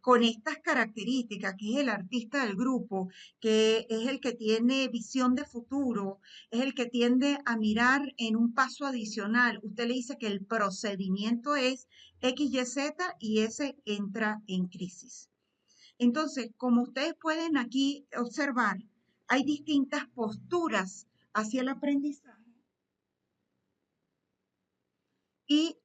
con estas características, que es el artista del grupo, que es el que tiene visión de futuro, es el que tiende a mirar en un paso adicional. Usted le dice que el procedimiento es X, Y, Z y ese entra en crisis. Entonces, como ustedes pueden aquí observar, hay distintas posturas hacia el aprendizaje y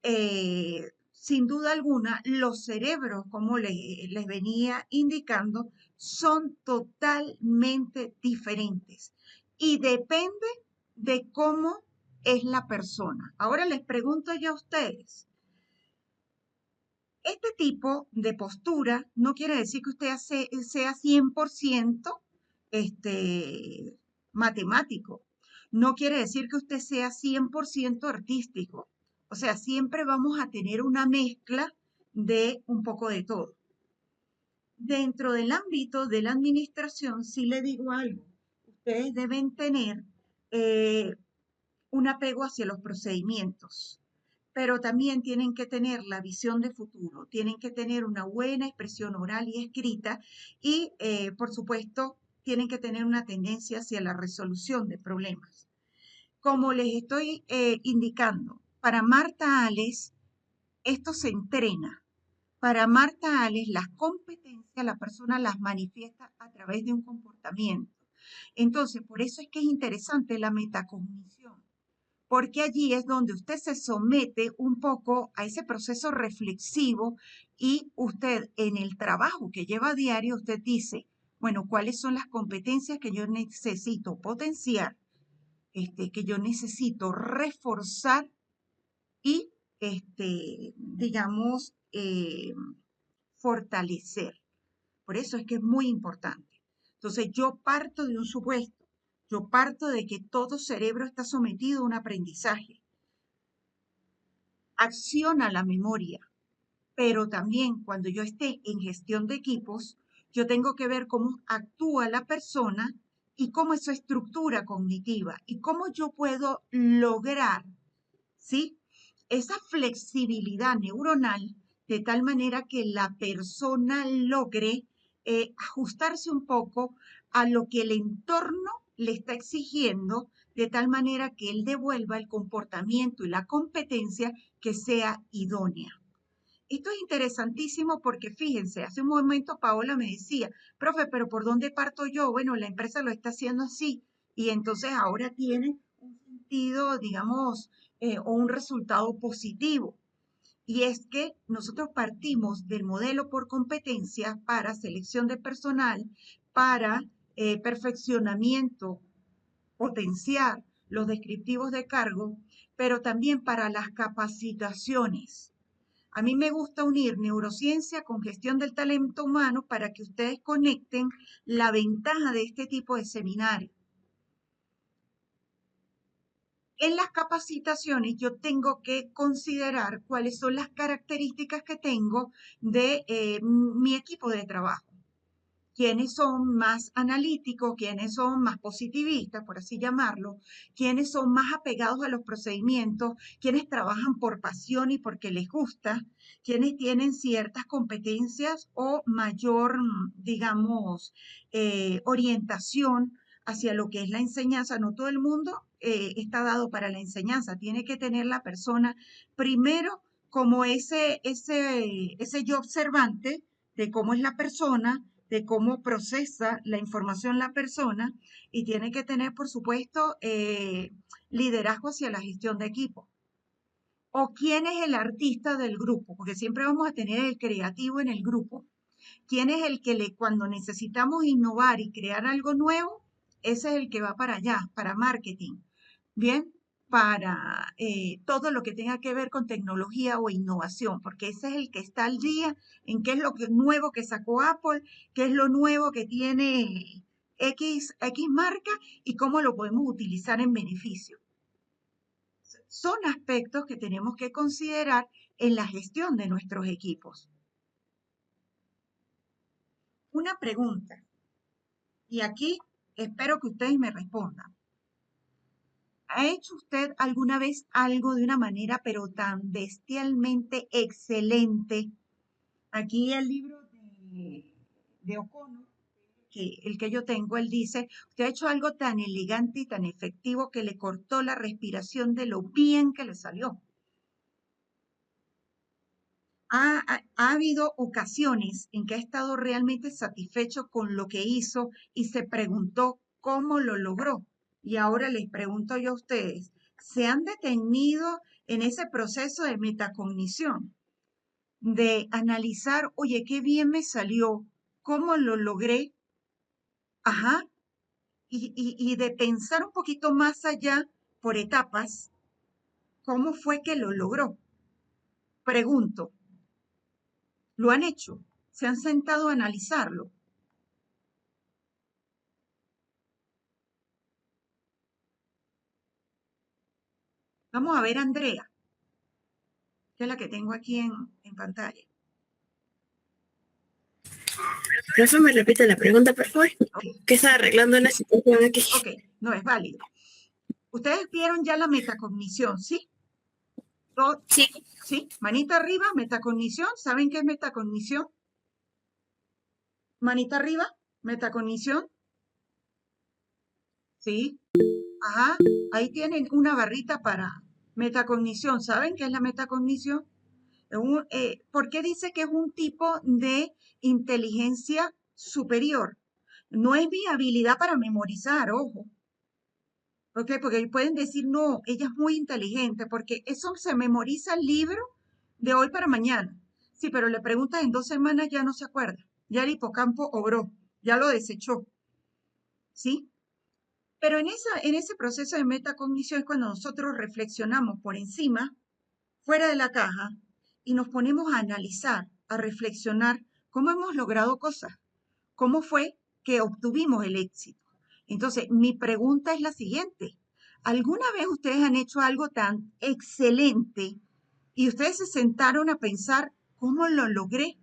sin duda alguna los cerebros, como les venía indicando, son totalmente diferentes y depende de cómo es la persona. Ahora les pregunto yo a ustedes, este tipo de postura no quiere decir que usted sea 100% matemático. No quiere decir que usted sea 100% artístico. O sea, siempre vamos a tener una mezcla de un poco de todo. Dentro del ámbito de la administración, sí le digo algo. Ustedes deben tener eh, un apego hacia los procedimientos, pero también tienen que tener la visión de futuro, tienen que tener una buena expresión oral y escrita y, por supuesto, tienen que tener una tendencia hacia la resolución de problemas. Como les estoy indicando, para Marta Ales, esto se entrena. Para Marta Ales, las competencias la persona las manifiesta a través de un comportamiento. Entonces, por eso es que es interesante la metacognición, porque allí es donde usted se somete un poco a ese proceso reflexivo y usted en el trabajo que lleva a diario, usted dice, bueno, ¿cuáles son las competencias que yo necesito potenciar, que yo necesito reforzar y, digamos, fortalecer? Por eso es que es muy importante. Entonces, yo parto de un supuesto. Yo parto de que todo cerebro está sometido a un aprendizaje. Acciona la memoria, pero también cuando yo esté en gestión de equipos, yo tengo que ver cómo actúa la persona y cómo es su estructura cognitiva y cómo yo puedo lograr, ¿sí? Esa flexibilidad neuronal de tal manera que la persona logre ajustarse un poco a lo que el entorno le está exigiendo, de tal manera que él devuelva el comportamiento y la competencia que sea idónea. Esto es interesantísimo porque fíjense, hace un momento Paola me decía, profe, pero ¿por dónde parto yo? Bueno, la empresa lo está haciendo así y entonces ahora tiene un sentido, digamos, o un resultado positivo. Y es que nosotros partimos del modelo por competencia para selección de personal, para perfeccionamiento, potenciar los descriptivos de cargo, pero también para las capacitaciones. A mí me gusta unir neurociencia con gestión del talento humano para que ustedes conecten la ventaja de este tipo de seminario. En las capacitaciones yo tengo que considerar cuáles son las características que tengo de mi equipo de trabajo. Quiénes son más analíticos, quiénes son más positivistas, por así llamarlo, quiénes son más apegados a los procedimientos, quiénes trabajan por pasión y porque les gusta, quiénes tienen ciertas competencias o mayor, digamos, orientación hacia lo que es la enseñanza. No todo el mundo está dado para la enseñanza, tiene que tener la persona primero como ese yo observante de cómo es la persona, de cómo procesa la información la persona y tiene que tener, por supuesto, liderazgo hacia la gestión de equipo. O quién es el artista del grupo, porque siempre vamos a tener el creativo en el grupo. ¿Quién es el que cuando necesitamos innovar y crear algo nuevo, ese es el que va para allá, para marketing? Bien, para todo lo que tenga que ver con tecnología o innovación, porque ese es el que está al día en qué es lo nuevo que sacó Apple, qué es lo nuevo que tiene X marca y cómo lo podemos utilizar en beneficio. Son aspectos que tenemos que considerar en la gestión de nuestros equipos. Una pregunta, y aquí espero que ustedes me respondan. ¿Ha hecho usted alguna vez algo de una manera pero tan bestialmente excelente Aquí el libro de O'Connor, el que yo tengo, él dice, usted ha hecho algo tan elegante y tan efectivo que le cortó la respiración de lo bien que le salió. Ha habido ocasiones en que ha estado realmente satisfecho con lo que hizo y se preguntó cómo lo logró. Y ahora les pregunto yo a ustedes, ¿se han detenido en ese proceso de metacognición? De analizar, oye, qué bien me salió, cómo lo logré, ajá, y de pensar un poquito más allá por etapas, cómo fue que lo logró. Pregunto, ¿lo han hecho? ¿Se han sentado a analizarlo? Vamos a ver a Andrea, que es la que tengo aquí en pantalla. Profe, me repite la pregunta, por favor. Okay. Que estaba arreglando una situación aquí. Ok, no es válido. Ustedes vieron ya la metacognición, ¿sí? Sí. ¿Sí? Manita arriba, metacognición. ¿Saben qué es metacognición? Manita arriba, metacognición. ¿Sí? Ajá, ahí tienen una barrita para metacognición. ¿Saben qué es la metacognición? ¿Por qué dice que es un tipo de inteligencia superior? No es mi habilidad para memorizar, ojo. ¿Ok? Porque pueden decir, no, ella es muy inteligente, porque eso se memoriza el libro de hoy para mañana. Sí, pero le preguntas en 2 semanas, ya no se acuerda. Ya el hipocampo obró, ya lo desechó. ¿Sí? Pero en ese proceso de metacognición es cuando nosotros reflexionamos por encima, fuera de la caja, y nos ponemos a analizar, a reflexionar cómo hemos logrado cosas, cómo fue que obtuvimos el éxito. Entonces, mi pregunta es la siguiente. ¿Alguna vez ustedes han hecho algo tan excelente y ustedes se sentaron a pensar cómo lo logré?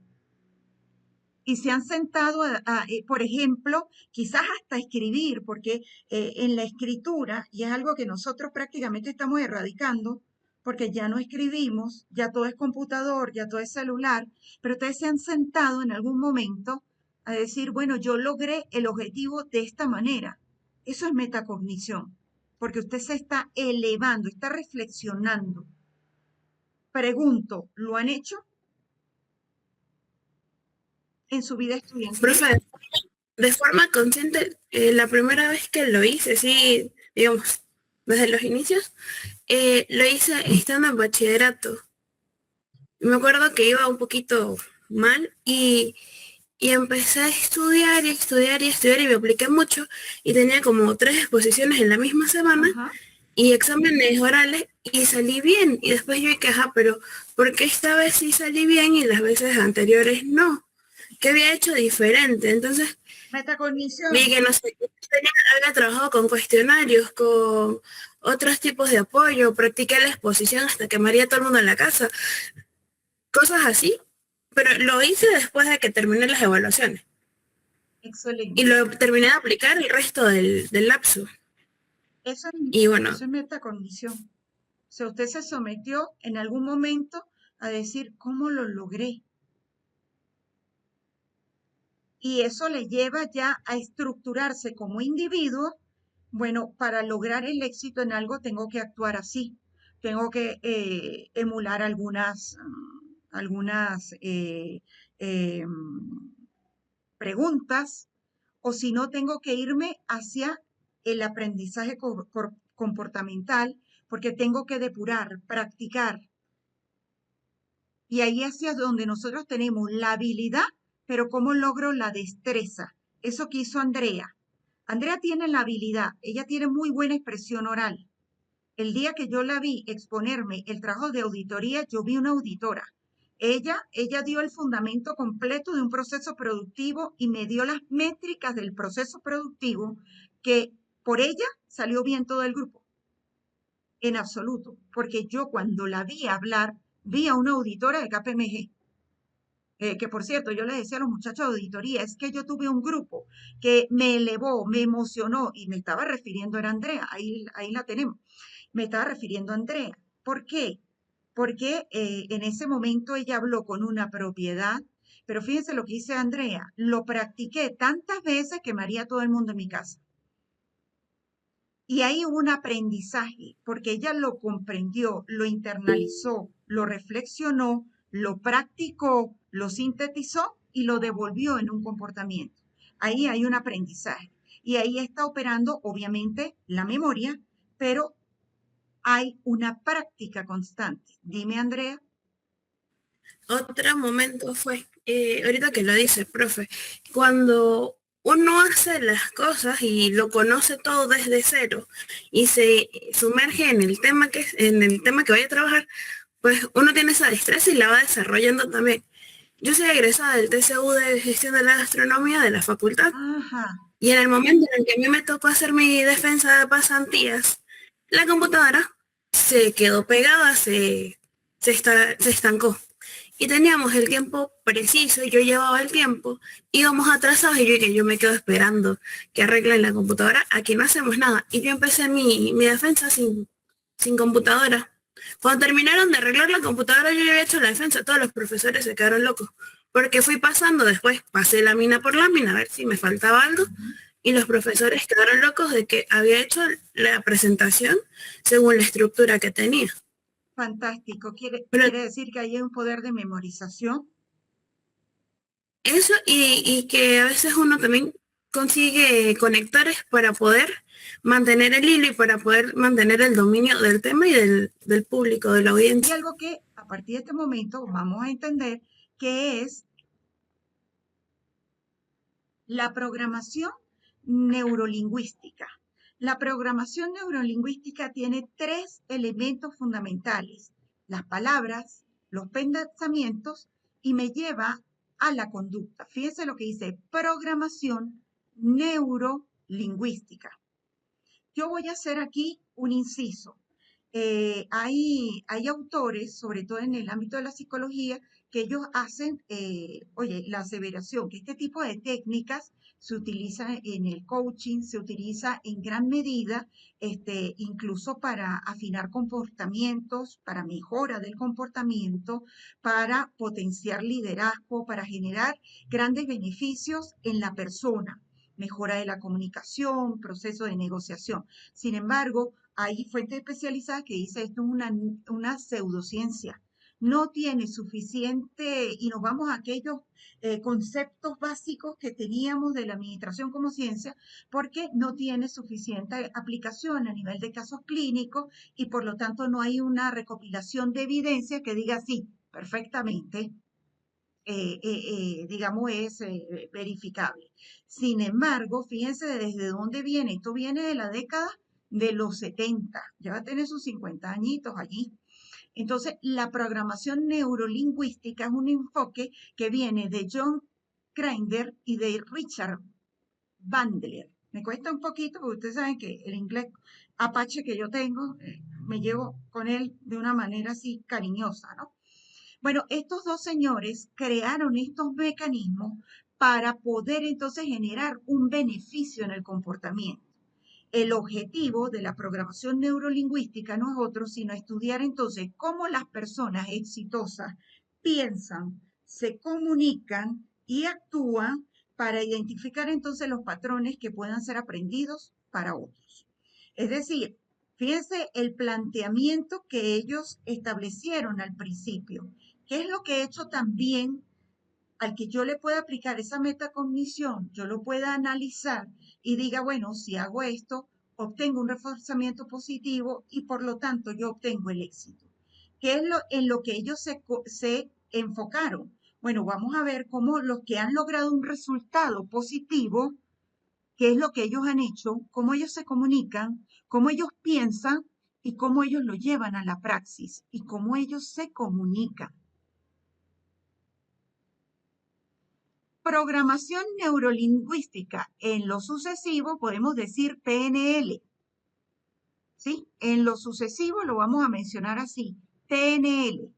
Y se han sentado por ejemplo, quizás hasta escribir, porque en la escritura, y es algo que nosotros prácticamente estamos erradicando, porque ya no escribimos, ya todo es computador, ya todo es celular, pero ustedes se han sentado en algún momento a decir, bueno, yo logré el objetivo de esta manera. Eso es metacognición, porque usted se está elevando, está reflexionando. Pregunto, ¿lo han hecho en su vida estudiantil? Profe, de forma consciente, la primera vez que lo hice, sí, digamos, desde los inicios, lo hice estando en bachillerato. Me acuerdo que iba un poquito mal y empecé a estudiar y estudiar y estudiar y me apliqué mucho y tenía como 3 exposiciones en la misma semana Ajá. y exámenes orales y salí bien. Y después yo dije, ajá, pero ¿por qué esta vez sí salí bien y las veces anteriores no? ¿Qué había hecho diferente? Entonces Metacognición. vi que no sé, había trabajado con cuestionarios, con otros tipos de apoyo, practiqué la exposición hasta que me haría todo el mundo en la casa, cosas así. Pero lo hice después de que terminé las evaluaciones. Y Excelente. lo terminé de aplicar el resto del lapso. Eso es, Y bueno, eso es metacognición. O sea, usted se sometió en algún momento a decir, ¿cómo lo logré? Y eso le lleva ya a estructurarse como individuo. Bueno, para lograr el éxito en algo tengo que actuar así. Tengo que emular algunas preguntas, o si no, tengo que irme hacia el aprendizaje comportamental, porque tengo que depurar, practicar. Y ahí hacia donde nosotros tenemos la habilidad, pero ¿cómo logro la destreza? Eso que hizo Andrea. Andrea tiene la habilidad, ella tiene muy buena expresión oral. El día que yo la vi exponerme el trabajo de auditoría, yo vi una auditora. Ella dio el fundamento completo de un proceso productivo y me dio las métricas del proceso productivo que por ella salió bien todo el grupo, en absoluto, porque yo cuando la vi hablar, vi a una auditora de KPMG. Que por cierto, yo les decía a los muchachos de auditoría, es que yo tuve un grupo que me elevó, me emocionó, y me estaba refiriendo a Andrea, ahí la tenemos, me estaba refiriendo a Andrea. ¿Por qué? Porque en ese momento ella habló con una propiedad, Pero fíjense lo que dice Andrea, lo practiqué tantas veces que maría a todo el mundo en mi casa. Y hay un aprendizaje, porque ella lo comprendió, lo internalizó, lo reflexionó, lo practicó, lo sintetizó y lo devolvió en un comportamiento. Ahí hay un aprendizaje. Y ahí está operando, obviamente, la memoria, pero hay una práctica constante. Dime, Andrea. Otro momento fue, ahorita que lo dice, profe, cuando uno hace las cosas y lo conoce todo desde cero y se sumerge en el tema en el tema que vaya a trabajar, pues uno tiene esa destreza y la va desarrollando también. Yo soy egresada del TCU de Gestión de la Gastronomía de la facultad Ajá. y en el momento en el que a mí me tocó hacer mi defensa de pasantías, la computadora se quedó pegada, se estancó. Y teníamos el tiempo preciso, yo llevaba el tiempo, íbamos atrasados y yo me quedo esperando que arreglen la computadora, aquí no hacemos nada. Y yo empecé mi defensa sin computadora. Cuando terminaron de arreglar la computadora, yo ya había hecho la defensa, todos los profesores se quedaron locos, porque fui pasando después, pasé lámina por lámina a ver si me faltaba algo, y los profesores quedaron locos de que había hecho la presentación según la estructura que tenía. Fantástico. Pero Quiere decir que hay un poder de memorización. eso y que a veces uno también consigue conectores para poder mantener el hilo y para poder mantener el dominio del tema y del público, de la Y audiencia. algo que a partir de este momento vamos a entender que es la programación neurolingüística. La programación neurolingüística tiene tres elementos fundamentales: las palabras, los pensamientos y me lleva a la conducta. Fíjense lo que dice programación neurolingüística. Yo voy a hacer aquí un inciso. Hay autores, sobre todo en el ámbito de la psicología, que ellos hacen, oye, la aseveración, que este tipo de técnicas se utiliza en el coaching, se utiliza en gran medida, incluso para afinar comportamientos, para mejora del comportamiento, para potenciar liderazgo, para generar grandes beneficios en la persona, mejora de la comunicación, proceso de negociación. Sin embargo, hay fuentes especializadas que dicen esto es una pseudociencia. No tiene suficiente, y nos vamos a aquellos conceptos básicos que teníamos de la administración como ciencia, porque no tiene suficiente aplicación a nivel de casos clínicos y por lo tanto no hay una recopilación de evidencia que diga sí, perfectamente, digamos, es verificable. Sin embargo, fíjense desde dónde viene. Esto viene de la década de los 70, ya va a tener sus 50 añitos allí. Entonces, la programación neurolingüística es un enfoque que viene de John Grinder y de Richard Bandler. Me cuesta un poquito porque ustedes saben que el inglés apache que yo tengo, me llevo con él de una manera así cariñosa, ¿no? Bueno, estos dos señores crearon estos mecanismos para poder entonces generar un beneficio en el comportamiento. El objetivo de la programación neurolingüística no es otro sino estudiar entonces cómo las personas exitosas piensan, se comunican y actúan para identificar entonces los patrones que puedan ser aprendidos para otros. Es decir, fíjense el planteamiento que ellos establecieron al principio. ¿Qué es lo que he hecho también al que yo le pueda aplicar esa metacognición, yo lo pueda analizar y diga, bueno, si hago esto, obtengo un reforzamiento positivo y por lo tanto yo obtengo el éxito? ¿Qué es en lo que ellos se enfocaron? Bueno, vamos a ver cómo los que han logrado un resultado positivo, qué es lo que ellos han hecho, cómo ellos se comunican, cómo ellos piensan y cómo ellos lo llevan a la praxis y cómo ellos se comunican. Programación neurolingüística. En lo sucesivo podemos decir PNL. ¿Sí? En lo sucesivo lo vamos a mencionar así, PNL.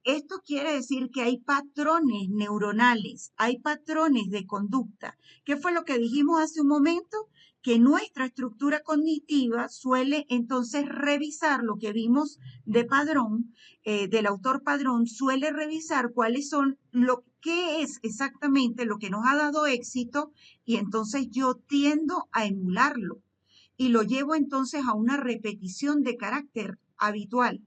Esto quiere decir que hay patrones neuronales, hay patrones de conducta. ¿Qué fue lo que dijimos hace un momento? Que nuestra estructura cognitiva suele entonces revisar lo que vimos de Padrón, del autor Padrón, suele revisar cuáles son qué es exactamente lo que nos ha dado éxito y entonces yo tiendo a emularlo y lo llevo entonces a una repetición de carácter habitual.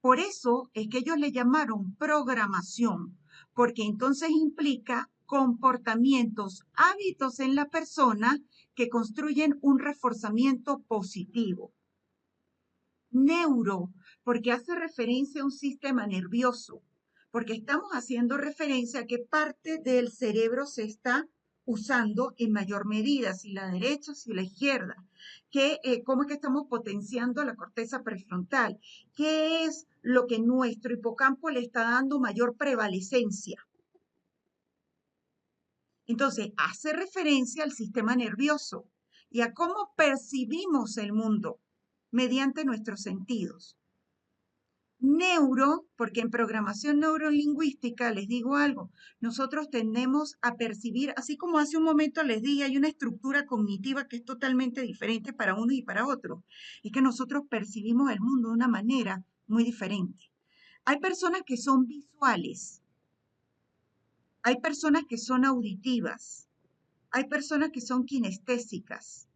Por eso es que ellos le llamaron programación, porque entonces implica comportamientos, hábitos en la persona que construyen un reforzamiento positivo. Neuro, porque hace referencia a un sistema nervioso, porque estamos haciendo referencia a qué parte del cerebro se está usando en mayor medida, si la derecha, si la izquierda, cómo es que estamos potenciando la corteza prefrontal, qué es lo que nuestro hipocampo le está dando mayor prevalecencia. Entonces, hace referencia al sistema nervioso y a cómo percibimos el mundo mediante nuestros sentidos. Neuro, porque en programación neurolingüística, les digo algo, nosotros tendemos a percibir, así como hace un momento les dije, hay una estructura cognitiva que es totalmente diferente para uno y para otro. Es que nosotros percibimos el mundo de una manera muy diferente. Hay personas que son visuales, hay personas que son auditivas, hay personas que son kinestésicas.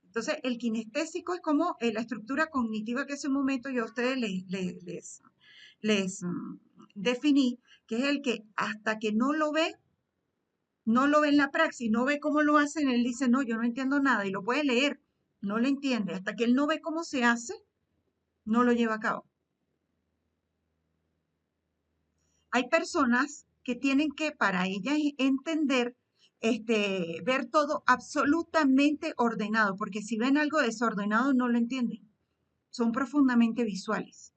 Entonces, el kinestésico es como la estructura cognitiva que hace un momento yo a ustedes les definí, que es el que hasta que no lo ve en la praxis, no ve cómo lo hacen, él dice, no, yo no entiendo nada, y lo puede leer, no lo entiende. Hasta que él no ve cómo se hace, no lo lleva a cabo. Hay personas que tienen que, para ellas, entender, ver todo absolutamente ordenado, porque si ven algo desordenado, no lo entienden. Son profundamente visuales.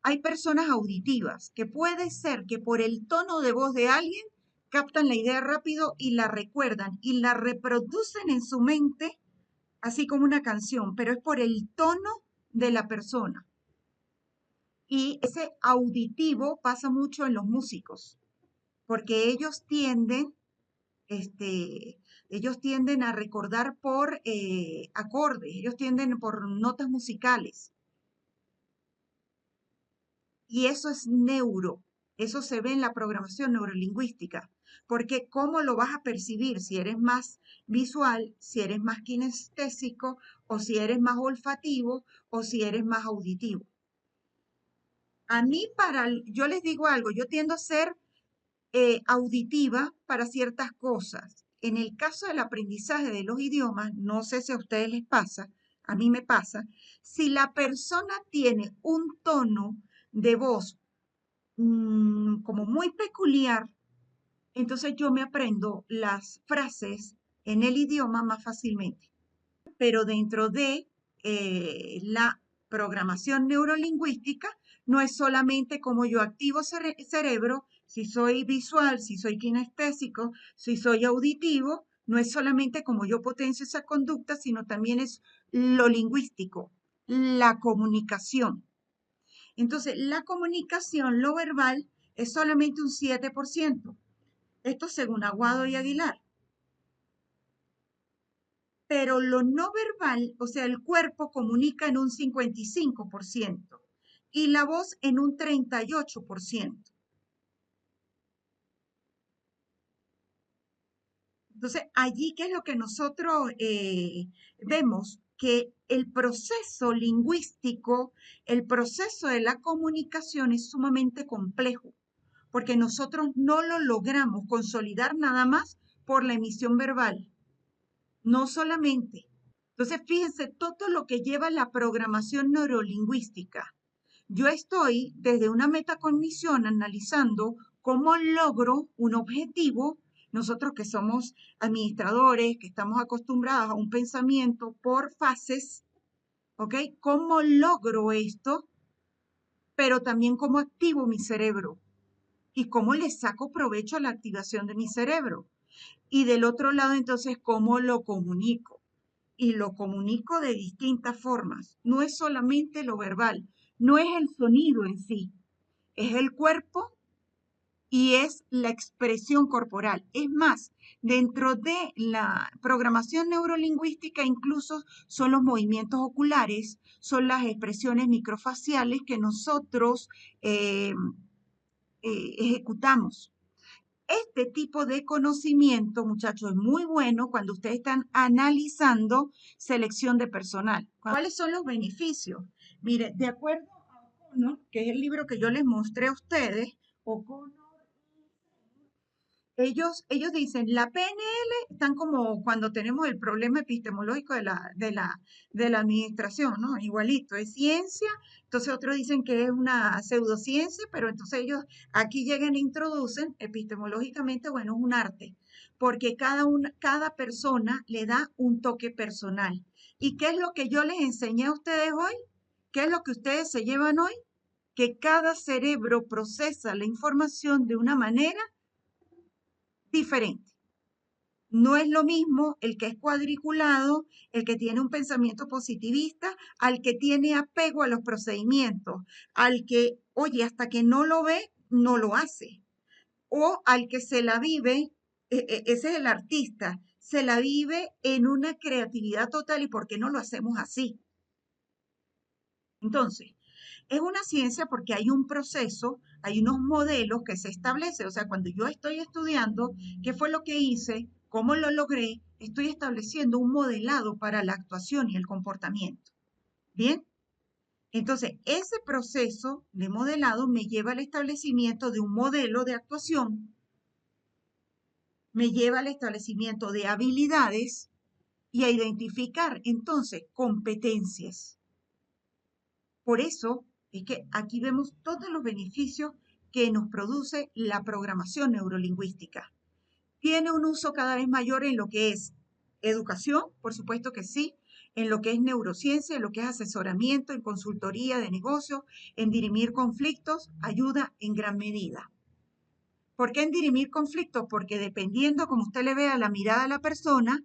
Hay personas auditivas que puede ser que por el tono de voz de alguien captan la idea rápido y la recuerdan y la reproducen en su mente, así como una canción, pero es por el tono de la persona. Y ese auditivo pasa mucho en los músicos, porque ellos tienden a recordar por acordes, ellos tienden por notas musicales. Y eso es neuro, eso se ve en la programación neurolingüística, porque ¿cómo lo vas a percibir? Si eres más visual, si eres más kinestésico, o si eres más olfativo, o si eres más auditivo. A mí, yo les digo algo, yo tiendo a ser auditiva para ciertas cosas. En el caso del aprendizaje de los idiomas, no sé si a ustedes les pasa, a mí me pasa, si la persona tiene un tono de voz como muy peculiar, entonces yo me aprendo las frases en el idioma más fácilmente. Pero dentro de la programación neurolingüística, no es solamente como yo activo cerebro, si soy visual, si soy kinestésico, si soy auditivo, no es solamente como yo potencio esa conducta, sino también es lo lingüístico, la comunicación. Entonces, la comunicación, lo verbal, es solamente un 7%. Esto según Aguado y Aguilar. Pero lo no verbal, o sea, el cuerpo comunica en un 55% y la voz en un 38%. Entonces, allí, ¿qué es lo que nosotros vemos? Que el proceso lingüístico, el proceso de la comunicación es sumamente complejo, porque nosotros no lo logramos consolidar nada más por la emisión verbal, no solamente. Entonces, fíjense todo lo que lleva la programación neurolingüística. Yo estoy desde una metacognición analizando cómo logro un objetivo, nosotros que somos administradores, que estamos acostumbrados a un pensamiento por fases, ¿ok? ¿Cómo logro esto? Pero también cómo activo mi cerebro y cómo le saco provecho a la activación de mi cerebro. Y del otro lado, entonces, cómo lo comunico. Y lo comunico de distintas formas. No es solamente lo verbal, no es el sonido en sí, es el cuerpo y es la expresión corporal. Es más, dentro de la programación neurolingüística incluso son los movimientos oculares, son las expresiones microfaciales que nosotros ejecutamos. Este tipo de conocimiento, muchachos, es muy bueno cuando ustedes están analizando selección de personal. ¿Cuáles son los beneficios? Mire, de acuerdo a O'Connor, que es el libro que yo les mostré a ustedes, O'Connor, ellos dicen, la PNL están como cuando tenemos el problema epistemológico de la administración, ¿no? Igualito, es ciencia, entonces otros dicen que es una pseudociencia, pero entonces ellos aquí llegan e introducen epistemológicamente, bueno, es un arte, porque cada persona le da un toque personal. ¿Y qué es lo que yo les enseñé a ustedes hoy? ¿Qué es lo que ustedes se llevan hoy? Que cada cerebro procesa la información de una manera diferente. No es lo mismo el que es cuadriculado, el que tiene un pensamiento positivista, al que tiene apego a los procedimientos, al que, oye, hasta que no lo ve, no lo hace. O al que se la vive, ese es el artista, se la vive en una creatividad total. ¿Y por qué no lo hacemos así? Entonces, es una ciencia porque hay un proceso, hay unos modelos que se establecen. O sea, cuando yo estoy estudiando qué fue lo que hice, cómo lo logré, estoy estableciendo un modelado para la actuación y el comportamiento. ¿Bien? Entonces, ese proceso de modelado me lleva al establecimiento de un modelo de actuación, me lleva al establecimiento de habilidades y a identificar entonces competencias. Por eso es que aquí vemos todos los beneficios que nos produce la programación neurolingüística. Tiene un uso cada vez mayor en lo que es educación, por supuesto que sí, en lo que es neurociencia, en lo que es asesoramiento, en consultoría de negocios, en dirimir conflictos, ayuda en gran medida. ¿Por qué en dirimir conflictos? Porque dependiendo como usted le vea la mirada a la persona,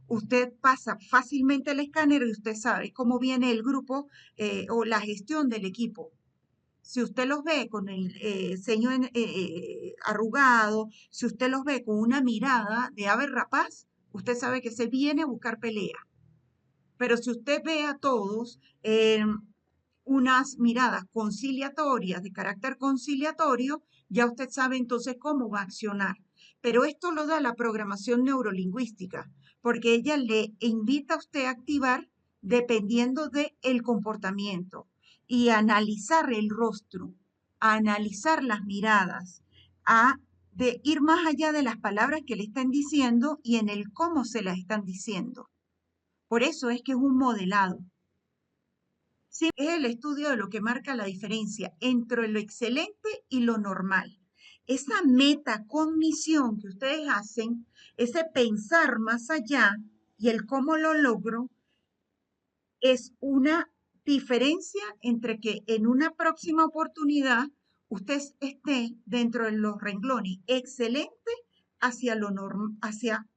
usted pasa fácilmente el escáner y usted sabe cómo viene el grupo o la gestión del equipo. Si usted los ve con el ceño arrugado, si usted los ve con una mirada de ave rapaz, usted sabe que se viene a buscar pelea. Pero si usted ve a todos unas miradas conciliatorias, de carácter conciliatorio, ya usted sabe entonces cómo va a accionar. Pero esto lo da la programación neurolingüística, porque ella le invita a usted a activar dependiendo del comportamiento y a analizar el rostro, a analizar las miradas, de ir más allá de las palabras que le están diciendo y en el cómo se las están diciendo. Por eso es que es un modelado. Sí, es el estudio de lo que marca la diferencia entre lo excelente y lo normal. Esa metacognición que ustedes hacen, ese pensar más allá y el cómo lo logro, es una diferencia entre que en una próxima oportunidad usted esté dentro de los renglones excelente hacia lo normal,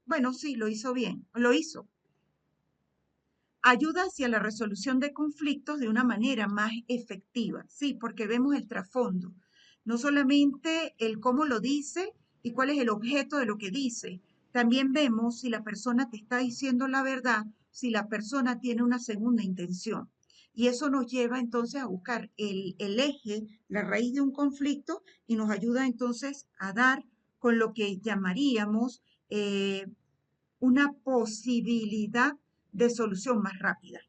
bueno, sí, lo hizo bien, lo hizo. Ayuda hacia la resolución de conflictos de una manera más efectiva, sí, porque vemos el trasfondo, no solamente el cómo lo dice y cuál es el objeto de lo que dice, también vemos si la persona te está diciendo la verdad, si la persona tiene una segunda intención. Y eso nos lleva entonces a buscar el eje, la raíz de un conflicto y nos ayuda entonces a dar con lo que llamaríamos una posibilidad de solución más rápida.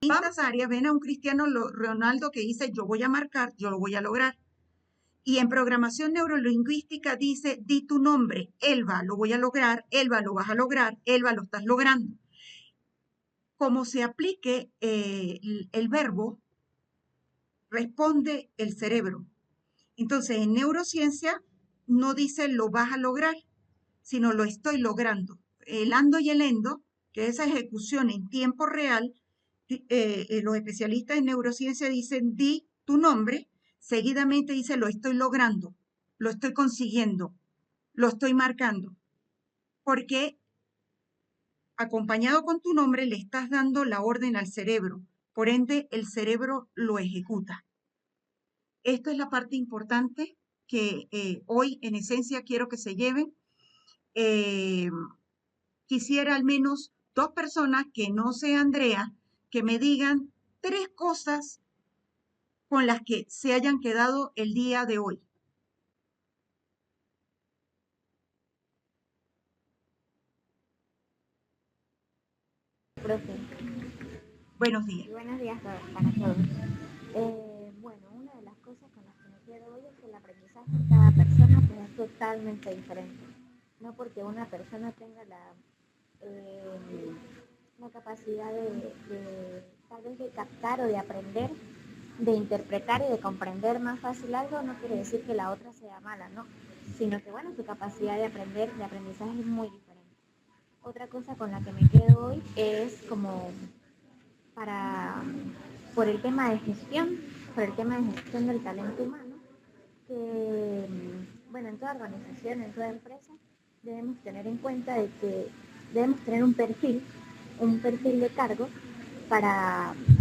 En estas áreas ven a un Cristiano Ronaldo que dice, yo voy a marcar, yo lo voy a lograr. Y en programación neurolingüística dice, di tu nombre, Elba, lo voy a lograr, Elba, lo vas a lograr, Elba, lo estás logrando. Como se aplique el verbo, responde el cerebro. Entonces, en neurociencia no dice lo vas a lograr, sino lo estoy logrando. El ando y el endo, que es esa ejecución en tiempo real, los especialistas en neurociencia dicen, di tu nombre, seguidamente dice, lo estoy logrando, lo estoy consiguiendo, lo estoy marcando. Porque acompañado con tu nombre le estás dando la orden al cerebro, por ende el cerebro lo ejecuta. Esta es la parte importante que hoy en esencia quiero que se lleven. Quisiera al menos 2 personas que no sea Andrea, que me digan 3 cosas con las que se hayan quedado el día de hoy? Profe, Buenos días. y buenos días para todos. Bueno, una de las cosas con las que me quedo hoy es que el aprendizaje de cada persona pues, es totalmente diferente. No porque una persona tenga la capacidad tal vez de captar o de aprender, de interpretar y de comprender más fácil algo, no quiere decir que la otra sea mala, ¿no? Sino que, bueno, su capacidad de aprender, de aprendizaje es muy diferente. Otra cosa con la que me quedo hoy es como por el tema de gestión, del talento humano, que, bueno, en toda organización, en toda empresa, debemos tener en cuenta de que debemos tener un perfil de cargo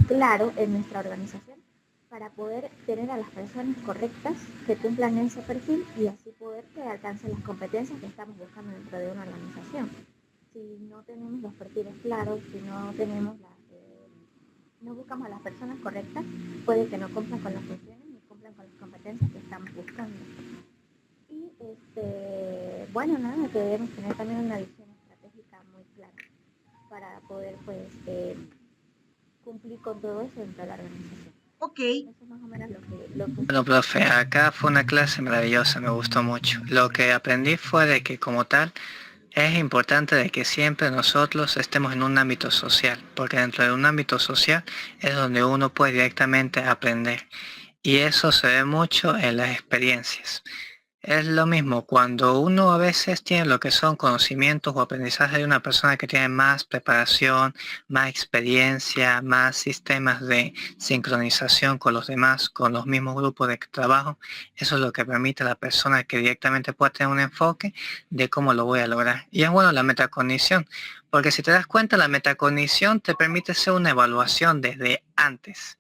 claro, en nuestra organización, para poder tener a las personas correctas que cumplan ese perfil y así poder que alcancen las competencias que estamos buscando dentro de una organización. Si no tenemos los perfiles claros, si no tenemos no buscamos a las personas correctas, puede que no cumplan con las funciones ni cumplan con las competencias que estamos buscando. Y bueno, nada, que debemos tener también una visión estratégica muy clara para poder pues cumplir con todo eso dentro de la organización. Ok. Eso es más o menos lo que... Bueno, profe, acá fue una clase maravillosa, me gustó mucho. Lo que aprendí fue de que como tal es importante de que siempre nosotros estemos en un ámbito social, porque dentro de un ámbito social es donde uno puede directamente aprender. Y eso se ve mucho en las experiencias. Es lo mismo cuando uno a veces tiene lo que son conocimientos o aprendizaje de una persona que tiene más preparación, más experiencia, más sistemas de sincronización con los demás, con los mismos grupos de trabajo. Eso es lo que permite a la persona que directamente pueda tener un enfoque de cómo lo voy a lograr. Y es bueno la metacognición, porque si te das cuenta, la metacognición te permite hacer una evaluación desde antes.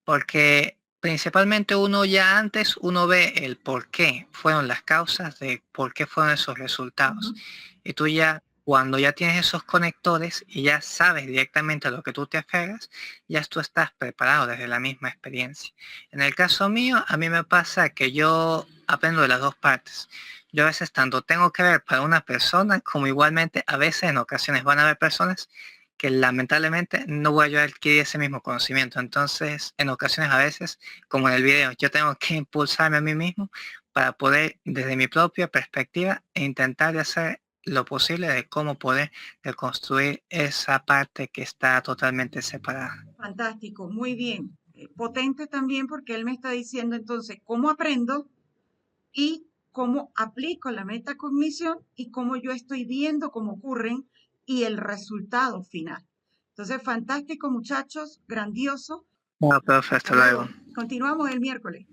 Porque principalmente uno ve el por qué fueron las causas de por qué fueron esos resultados. Y tú ya, cuando ya tienes esos conectores y ya sabes directamente a lo que tú te aferras, ya tú estás preparado desde la misma experiencia. En el caso mío, a mí me pasa que yo aprendo de las dos partes. Yo a veces tanto tengo que ver para una persona como igualmente a veces en ocasiones van a haber personas que lamentablemente no voy a yo a adquirir ese mismo conocimiento. Entonces, en ocasiones a veces, como en el video, yo tengo que impulsarme a mí mismo para poder, desde mi propia perspectiva, intentar de hacer lo posible de cómo poder reconstruir esa parte que está totalmente separada. Fantástico, muy bien. Potente también porque él me está diciendo entonces cómo aprendo y cómo aplico la metacognición y cómo yo estoy viendo cómo ocurren y el resultado final. Entonces, fantástico, muchachos, grandioso. Bueno, profe, hasta luego. Continuamos el miércoles.